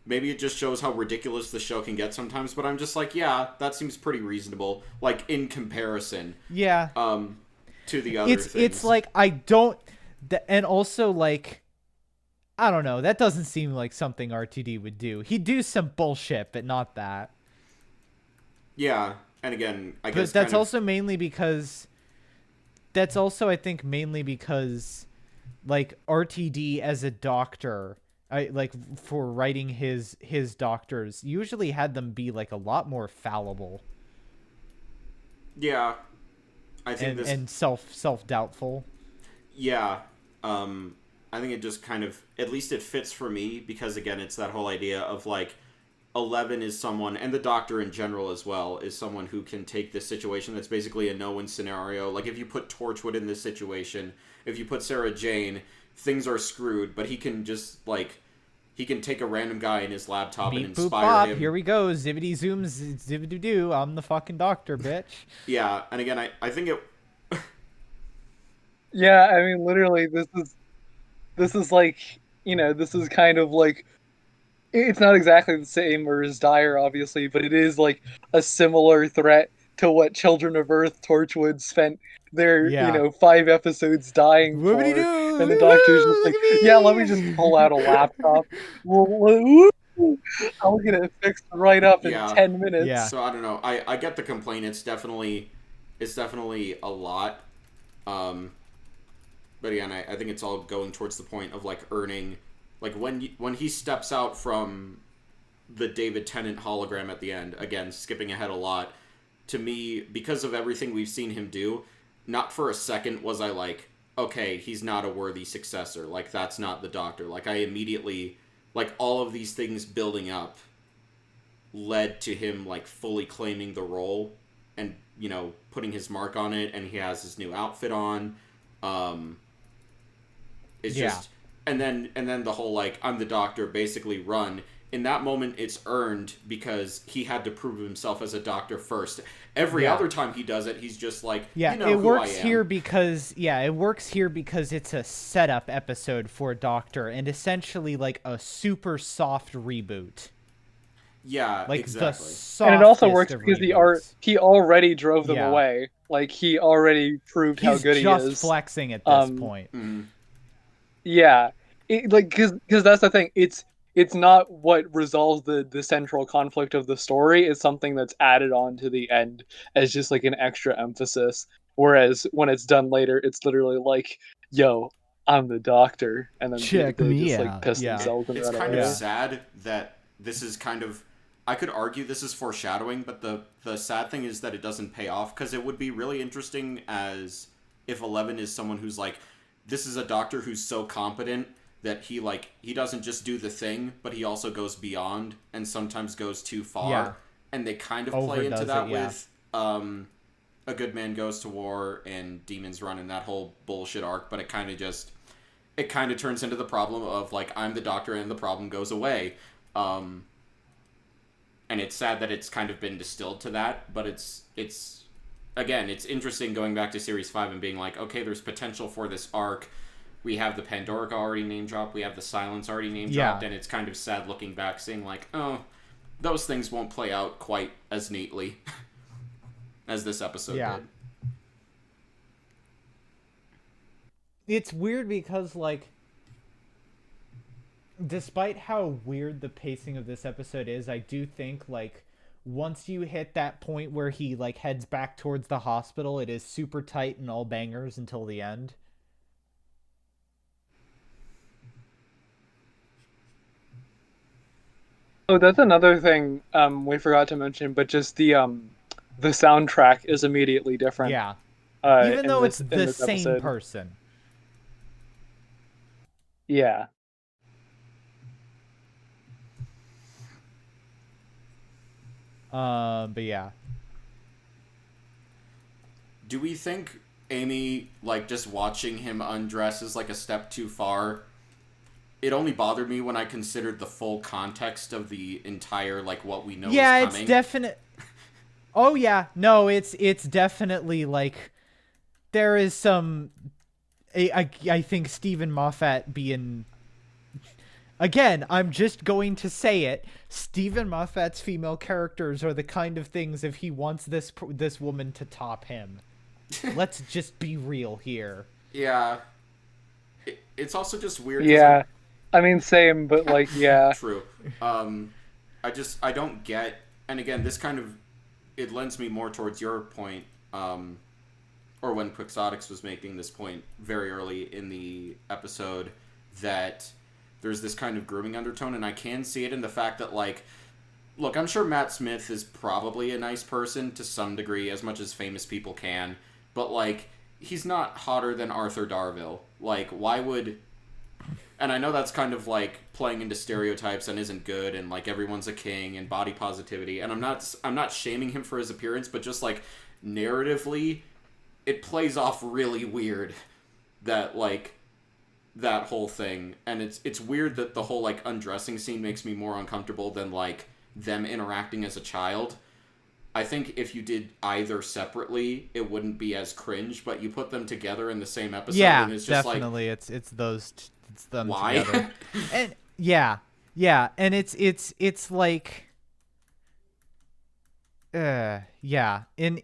[SPEAKER 3] maybe it just shows how ridiculous the show can get sometimes, but I'm just like, yeah, that seems pretty reasonable, like in comparison.
[SPEAKER 1] Yeah.
[SPEAKER 3] To the other things.
[SPEAKER 1] It's like, I don't, and also like, I don't know, that doesn't seem like something RTD would do. He'd do some bullshit, but not that.
[SPEAKER 3] Yeah. And again, I guess
[SPEAKER 1] that's also mainly because I think mainly because like RTD as a doctor, like for writing his doctors, usually had them be like a lot more fallible.
[SPEAKER 3] Yeah. I think
[SPEAKER 1] and self-doubtful.
[SPEAKER 3] Yeah. I think it just kind of, at least it fits for me, because again, it's that whole idea of like, 11 is someone, and the Doctor in general as well, is someone who can take this situation that's basically a no-win scenario. Like, if you put Torchwood in this situation, if you put Sarah Jane, things are screwed, but he can just, like, he can take a random guy in his laptop and inspire him.
[SPEAKER 1] Here we go, zibbity zooms, zibbity doo, I'm the fucking Doctor, bitch.
[SPEAKER 3] Yeah, and again, I think it...
[SPEAKER 2] Yeah, I mean, literally, this is like, this is kind of like, it's not exactly the same or as dire, obviously, but it is like a similar threat to what Children of Earth Torchwood spent their 5 episodes dying for. And the Doctor's just like, yeah, let me just pull out a laptop. I'll get it fixed right up in 10 minutes.
[SPEAKER 1] Yeah.
[SPEAKER 3] So I don't know. I get the complaint. It's definitely a lot. But again, I think it's all going towards the point of like earning. Like, when he steps out from the David Tennant hologram at the end, again, skipping ahead a lot, to me, because of everything we've seen him do, not for a second was I like, okay, he's not a worthy successor. Like, that's not the Doctor. Like, I immediately, like, all of these things building up led to him, like, fully claiming the role and, putting his mark on it, and he has his new outfit on. It's just... And then the whole, like, I'm the Doctor, basically run. In that moment, it's earned because he had to prove himself as a Doctor first. Every other time he does it, he's just like,
[SPEAKER 1] it works here because it's a setup episode for Doctor and essentially like a super soft reboot.
[SPEAKER 3] Yeah,
[SPEAKER 1] like
[SPEAKER 3] exactly.
[SPEAKER 1] the softest
[SPEAKER 2] And it also works
[SPEAKER 1] of
[SPEAKER 2] because
[SPEAKER 1] reboots.
[SPEAKER 2] he already drove them
[SPEAKER 1] Yeah.
[SPEAKER 2] away. Like he already proved how
[SPEAKER 1] He's
[SPEAKER 2] good he
[SPEAKER 1] just
[SPEAKER 2] is.
[SPEAKER 1] flexing at this point.
[SPEAKER 2] Yeah, like because that's the thing. It's not what resolves the central conflict of the story. It's something that's added on to the end as just like an extra emphasis. Whereas when it's done later, it's literally like, "Yo, I'm the doctor," and then
[SPEAKER 1] Check
[SPEAKER 2] they
[SPEAKER 1] me
[SPEAKER 2] just like
[SPEAKER 1] out.
[SPEAKER 2] piss
[SPEAKER 1] Yeah.
[SPEAKER 2] themselves and
[SPEAKER 3] It's
[SPEAKER 2] run
[SPEAKER 3] kind
[SPEAKER 2] away.
[SPEAKER 3] of sad that this is kind of. I could argue this is foreshadowing, but the sad thing is that it doesn't pay off, because it would be really interesting as if 11 is someone who's like, this is a doctor who's so competent that he doesn't just do the thing, but he also goes beyond and sometimes goes too far.
[SPEAKER 1] Yeah.
[SPEAKER 3] And they kind of play
[SPEAKER 1] Overdoes
[SPEAKER 3] into that
[SPEAKER 1] it, yeah.
[SPEAKER 3] with A Good Man Goes to War and Demons Run and that whole bullshit arc, but it kind of turns into the problem of like, I'm the doctor and the problem goes away. And it's sad that it's kind of been distilled to that, but it's again, it's interesting going back to Series 5 and being like, okay, there's potential for this arc. We have the Pandorica already name dropped, we have the Silence already name dropped, and it's kind of sad looking back seeing like, oh, those things won't play out quite as neatly as this episode did.
[SPEAKER 1] It's weird because, like, despite how weird the pacing of this episode is, I do think, like, once you hit that point where he, like, heads back towards the hospital, it is super tight and all bangers until the end.
[SPEAKER 2] Oh, that's another thing we forgot to mention, but just the soundtrack is immediately different.
[SPEAKER 1] Yeah. Even though it's the same person.
[SPEAKER 2] Yeah.
[SPEAKER 1] But yeah.
[SPEAKER 3] Do we think Amy, like, just watching him undress is like a step too far? It only bothered me when I considered the full context of the entire, like, what we know is coming.
[SPEAKER 1] Yeah, it's definite. Oh yeah, no, it's definitely like there is some. I think Stephen Moffat being. Again, I'm just going to say it. Stephen Moffat's female characters are the kind of things if he wants this woman to top him. Let's just be real here.
[SPEAKER 3] Yeah. It's also just weird.
[SPEAKER 2] Yeah. I mean, same, but like, yeah.
[SPEAKER 3] True. I don't get, and again, this kind of, it lends me more towards your point, or when Quixotics was making this point very early in the episode, that there's this kind of grooming undertone, and I can see it in the fact that, like, look, I'm sure Matt Smith is probably a nice person to some degree, as much as famous people can, but, like, he's not hotter than Arthur Darvill. Like, why would... And I know that's kind of, like, playing into stereotypes and isn't good, and, like, everyone's a king, and body positivity, and I'm not shaming him for his appearance, but just, like, narratively, it plays off really weird that, like, that whole thing, and it's weird that the whole, like, undressing scene makes me more uncomfortable than, like, them interacting as a child. I think if you did either separately, it wouldn't be as cringe, but you put them together in the same episode, and it's just
[SPEAKER 1] definitely,
[SPEAKER 3] like,
[SPEAKER 1] it's them
[SPEAKER 3] why?
[SPEAKER 1] Together. And yeah, and it's like, yeah, and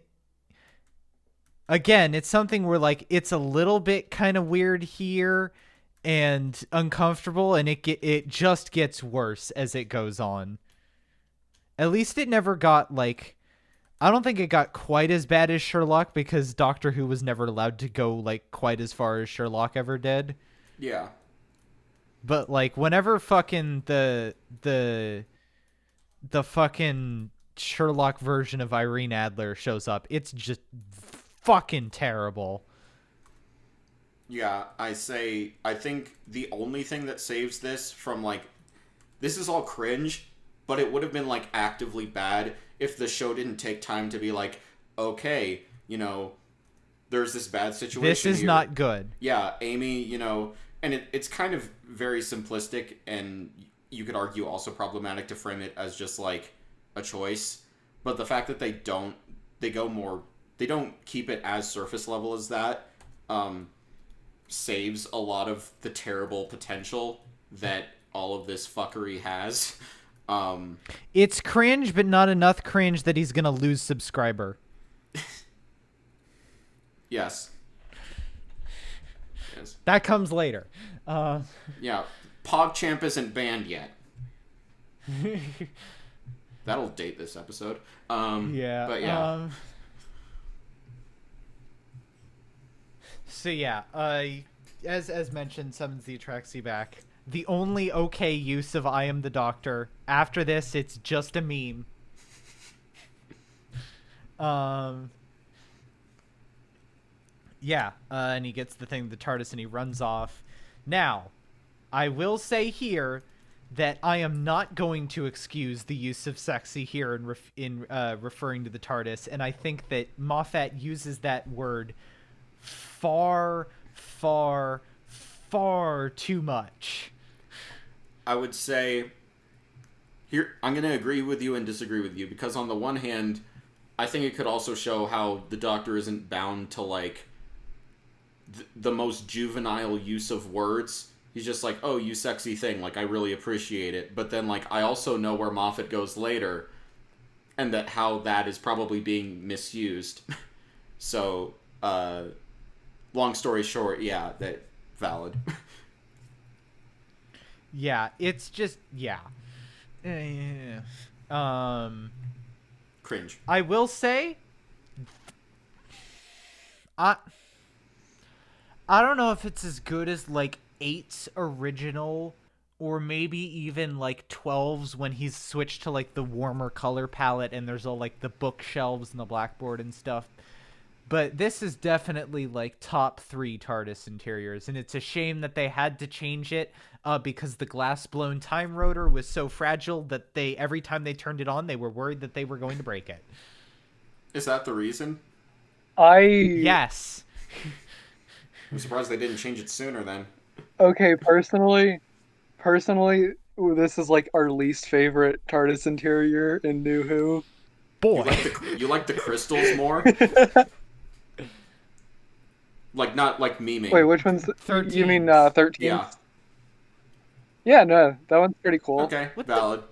[SPEAKER 1] again, it's something where, like, it's a little bit kind of weird here and uncomfortable, and it just gets worse as it goes on. At least it never got, like, I don't think it got quite as bad as Sherlock, because Doctor Who was never allowed to go, like, quite as far as Sherlock ever did.
[SPEAKER 3] Yeah.
[SPEAKER 1] But, like, whenever fucking the fucking Sherlock version of Irene Adler shows up, it's just fucking terrible.
[SPEAKER 3] Yeah, I think the only thing that saves this from, like, this is all cringe, but it would have been, like, actively bad if the show didn't take time to be like, okay, you know, there's this bad situation
[SPEAKER 1] This is
[SPEAKER 3] here.
[SPEAKER 1] not good.
[SPEAKER 3] Yeah, Amy, you know, and it's kind of very simplistic, and you could argue also problematic to frame it as just, like, a choice, but the fact that they don't keep it as surface level as that, saves a lot of the terrible potential that all of this fuckery has.
[SPEAKER 1] It's cringe, but not enough cringe that he's gonna lose subscriber.
[SPEAKER 3] Yes.
[SPEAKER 1] That comes later.
[SPEAKER 3] Yeah, PogChamp isn't banned yet. That'll date this episode.
[SPEAKER 1] Yeah.
[SPEAKER 3] But yeah.
[SPEAKER 1] So yeah, as mentioned, summons the Atraxi back. The only okay use of "I am the Doctor." After this, it's just a meme. Yeah, and he gets the thing, the TARDIS, and he runs off. Now, I will say here that I am not going to excuse the use of sexy here in referring to the TARDIS, and I think that Moffat uses that word far, far, far too much.
[SPEAKER 3] I would say here I'm going to agree with you and disagree with you, because on the one hand, I think it could also show how the Doctor isn't bound to like the most juvenile use of words. He's just like, oh, you sexy thing, like I really appreciate it. But then like I also know where Moffat goes later, and that how that is probably being misused. So long story short, yeah, that valid.
[SPEAKER 1] Yeah, it's just
[SPEAKER 3] Cringe.
[SPEAKER 1] I will say I don't know if it's as good as like 8's original, or maybe even like 12's when he's switched to like the warmer color palette and there's all like the bookshelves and the blackboard and stuff. But this is definitely like top 3 TARDIS interiors, and it's a shame that they had to change it because the glass-blown time rotor was so fragile that they every time they turned it on, they were worried that they were going to break it.
[SPEAKER 3] Is that the reason?
[SPEAKER 1] Yes.
[SPEAKER 3] I'm surprised they didn't change it sooner then.
[SPEAKER 2] Okay, personally, this is like our least favorite TARDIS interior in New Who.
[SPEAKER 1] Boy.
[SPEAKER 3] You like the crystals more? Like, not like memeing.
[SPEAKER 2] Wait, which one's
[SPEAKER 1] 13?
[SPEAKER 2] You mean 13?
[SPEAKER 3] Yeah.
[SPEAKER 2] Yeah, no, that one's pretty cool.
[SPEAKER 3] Okay, valid.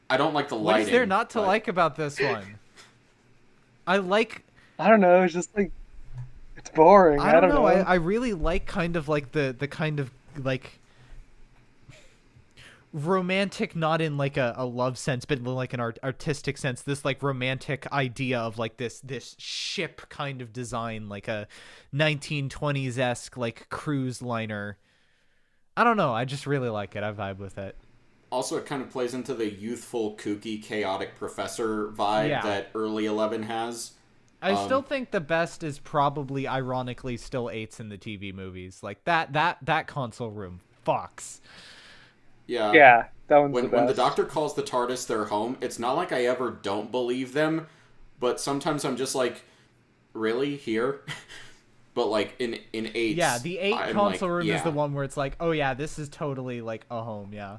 [SPEAKER 3] I don't like the lighting.
[SPEAKER 1] What is there not to like about this one? I
[SPEAKER 2] don't know, it's just like it's boring. I don't know.
[SPEAKER 1] I really like kind of like the kind of like romantic, not in like a love sense, but in like an artistic sense, this like romantic idea of like this ship kind of design, like a 1920s-esque like cruise liner. I don't know, I just really like it. I vibe with it.
[SPEAKER 3] Also, it kind of plays into the youthful, kooky, chaotic professor vibe that early 11 has.
[SPEAKER 1] I still think the best is probably, ironically, still 8's in the TV movies. Like that console room fucks.
[SPEAKER 2] Yeah, that one's the best.
[SPEAKER 3] When the Doctor calls the TARDIS their home, it's not like I ever don't believe them, but sometimes I'm just like, really? Here? But like in 8's...
[SPEAKER 1] Yeah, the 8 console room is the one where it's like, oh yeah, this is totally like a home, yeah.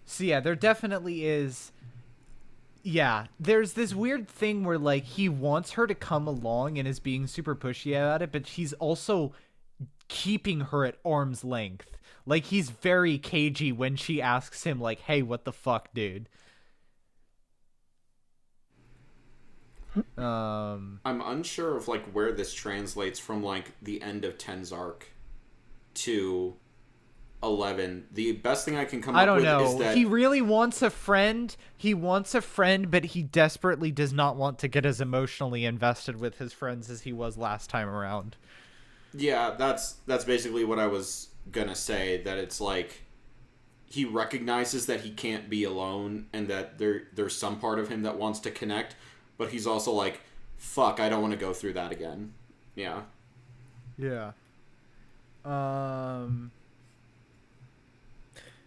[SPEAKER 1] So yeah, there definitely is. Yeah, there's this weird thing where like he wants her to come along and is being super pushy about it, but he's also keeping her at arm's length. Like he's very cagey when she asks him like, "Hey, what the fuck, dude?"
[SPEAKER 3] I'm unsure of like where this translates from like the end of 10's arc to 11. The best thing I can come up with is that
[SPEAKER 1] he really wants a friend. He wants a friend, but he desperately does not want to get as emotionally invested with his friends as he was last time around.
[SPEAKER 3] Yeah, that's basically what I was gonna say, that it's like he recognizes that he can't be alone and that there's some part of him that wants to connect, but he's also like, fuck, I don't want to go through that again. Yeah.
[SPEAKER 1] Yeah.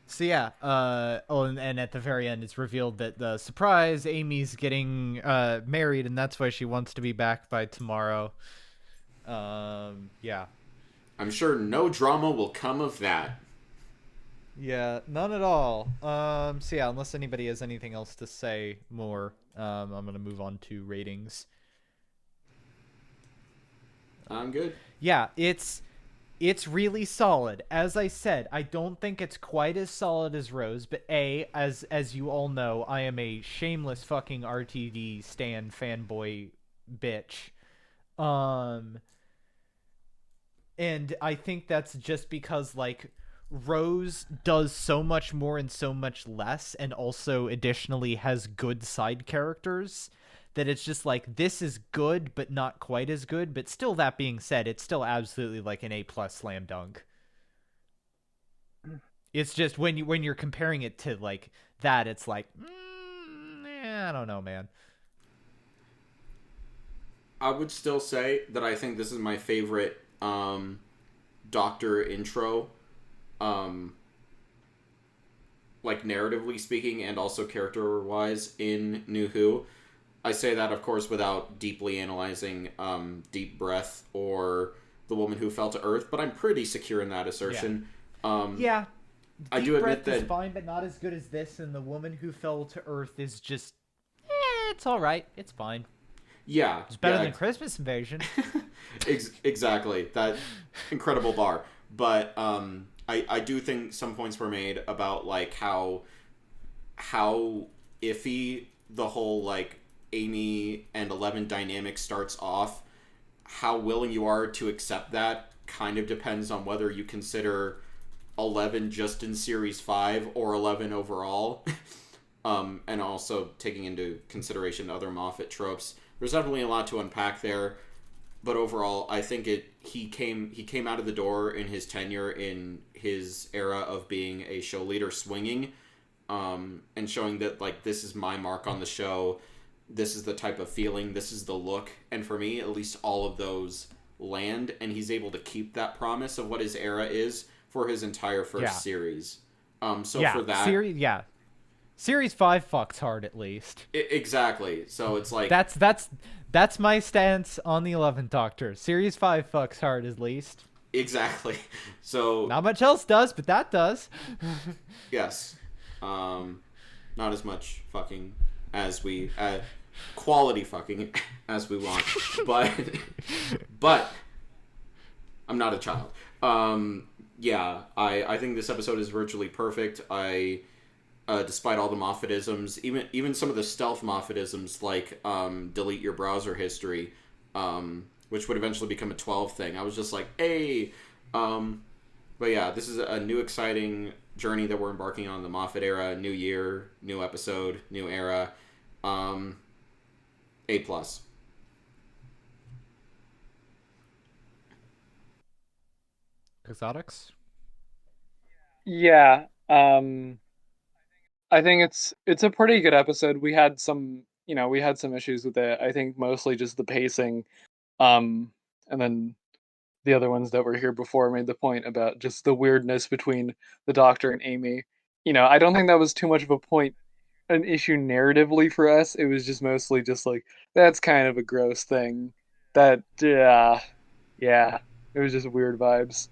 [SPEAKER 1] So yeah, and at the very end, it's revealed that the surprise, Amy's getting married, and that's why she wants to be back by tomorrow. Yeah.
[SPEAKER 3] I'm sure no drama will come of that.
[SPEAKER 1] Yeah, none at all. So yeah, unless anybody has anything else to say more, I'm gonna move on to ratings.
[SPEAKER 3] I'm good.
[SPEAKER 1] Yeah, it's really solid. As I said, I don't think it's quite as solid as Rose, but as you all know, I am a shameless fucking RTD stan fanboy bitch. Um and I think that's just because like Rose does so much more and so much less, and also additionally has good side characters, that it's just like this is good but not quite as good. But still, that being said, it's still absolutely like an A+ slam dunk. It's just when you're comparing it to like that, it's like I don't know, man.
[SPEAKER 3] I would still say that I think this is my favorite Doctor intro, um, like narratively speaking, and also character-wise in New Who. I say that, of course, without deeply analyzing Deep Breath or The Woman Who Fell to Earth, but I'm pretty secure in that assertion.
[SPEAKER 1] Yeah,
[SPEAKER 3] I
[SPEAKER 1] Deep
[SPEAKER 3] do
[SPEAKER 1] Breath
[SPEAKER 3] admit that
[SPEAKER 1] is fine, but not as good as this. And The Woman Who Fell to Earth is just, it's all right. It's fine.
[SPEAKER 3] yeah,
[SPEAKER 1] It's better than Christmas Invasion.
[SPEAKER 3] Exactly, that incredible bar. But I do think some points were made about like how iffy the whole like Amy and Eleven dynamic starts off. How willing you are to accept that kind of depends on whether you consider 11 just in series 5 or 11 overall. And also taking into consideration other Moffat tropes. There's definitely a lot to unpack there, but overall, I think he came out of the door in his tenure in his era of being a show leader swinging, and showing that like this is my mark on the show, this is the type of feeling, this is the look, and for me, at least all of those land, and he's able to keep that promise of what his era is for his entire first series. So for that,
[SPEAKER 1] Series 5 fucks hard at least.
[SPEAKER 3] Exactly. So it's like
[SPEAKER 1] that's my stance on the 11th Doctor. Series 5 fucks hard at least.
[SPEAKER 3] Exactly. So
[SPEAKER 1] not much else does, but that does.
[SPEAKER 3] Yes. Not as much fucking as we quality fucking as we want. But I'm not a child. Yeah, I think this episode is virtually perfect. Despite all the Moffatisms, even some of the stealth Moffatisms, like delete your browser history, which would eventually become a 12 thing. I was just like, hey. But yeah, this is a new exciting journey that we're embarking on, the Moffat era. New year, new episode, new era. A+.
[SPEAKER 1] Exotics?
[SPEAKER 2] Yeah. I think it's a pretty good episode. We had some issues with it. I think mostly just the pacing. And then the other ones that were here before made the point about just the weirdness between the Doctor and Amy. I don't think that was too much of an issue narratively for us. It was just mostly just like that's kind of a gross thing. That yeah, it was just weird vibes.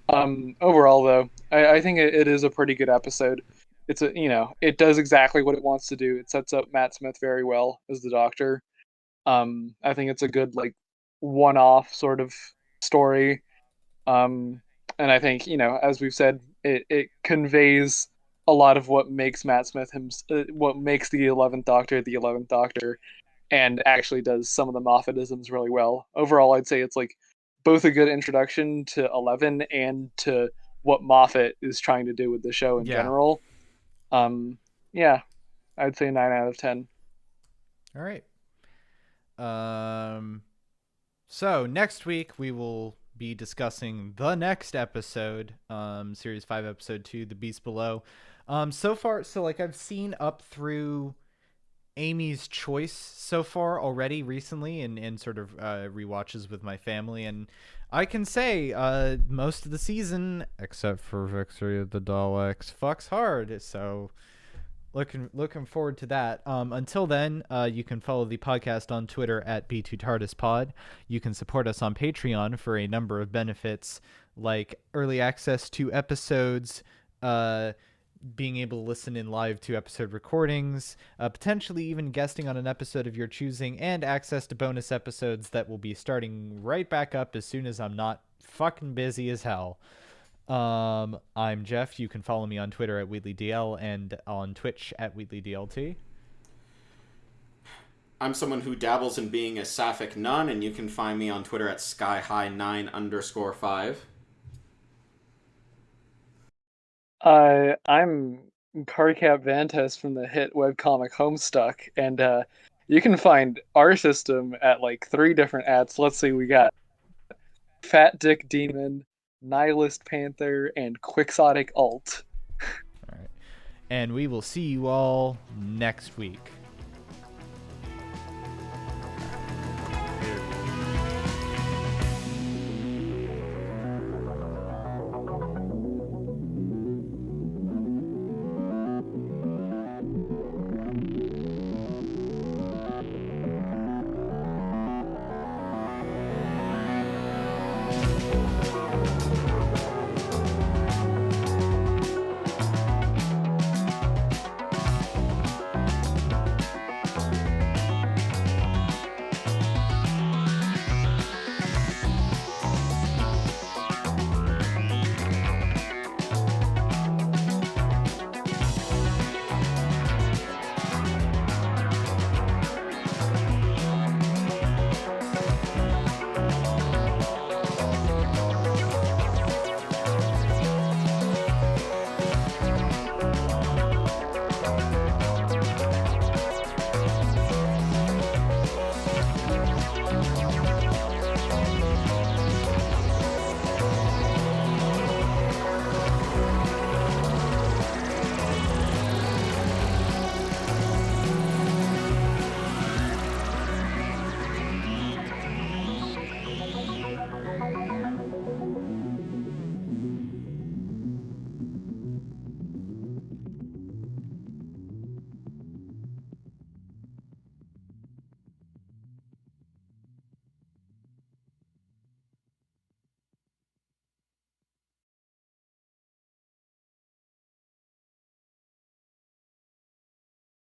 [SPEAKER 2] Overall though, I think it is a pretty good episode. It does exactly what it wants to do. It sets up Matt Smith very well as the Doctor. I think it's a good like one-off sort of story. And I think as we've said, it conveys a lot of what makes Matt Smith what makes the 11th Doctor, and actually does some of the Moffatisms really well. Overall, I'd say it's like both a good introduction to 11 and to what Moffat is trying to do with the show in general. Yeah, I'd say 9 out of 10.
[SPEAKER 1] All right. So next week we will be discussing the next episode, Series 5, Episode 2, The Beast Below. So far, I've seen up through Amy's Choice so far already recently in sort of rewatches with my family, and I can say most of the season, except for Victory of the Daleks, fucks hard. So looking forward to that. Until then, you can follow the podcast on Twitter at B2TARDISPod. You can support us on Patreon for a number of benefits, like early access to episodes, being able to listen in live to episode recordings, potentially even guesting on an episode of your choosing, and access to bonus episodes that will be starting right back up as soon as I'm not fucking busy as hell. I'm Jeff. You can follow me on Twitter at WheatleyDL and on Twitch at WheatleyDLT.
[SPEAKER 3] I'm someone who dabbles in being a sapphic nun, and you can find me on Twitter at skyhigh9_5.
[SPEAKER 2] I'm Carcap Vantes from the hit webcomic Homestuck, and you can find our system at like 3 different ads. Let's see, we got Fat Dick Demon, Nihilist Panther, and Quixotic Alt.
[SPEAKER 1] All right. And we will see you all next week.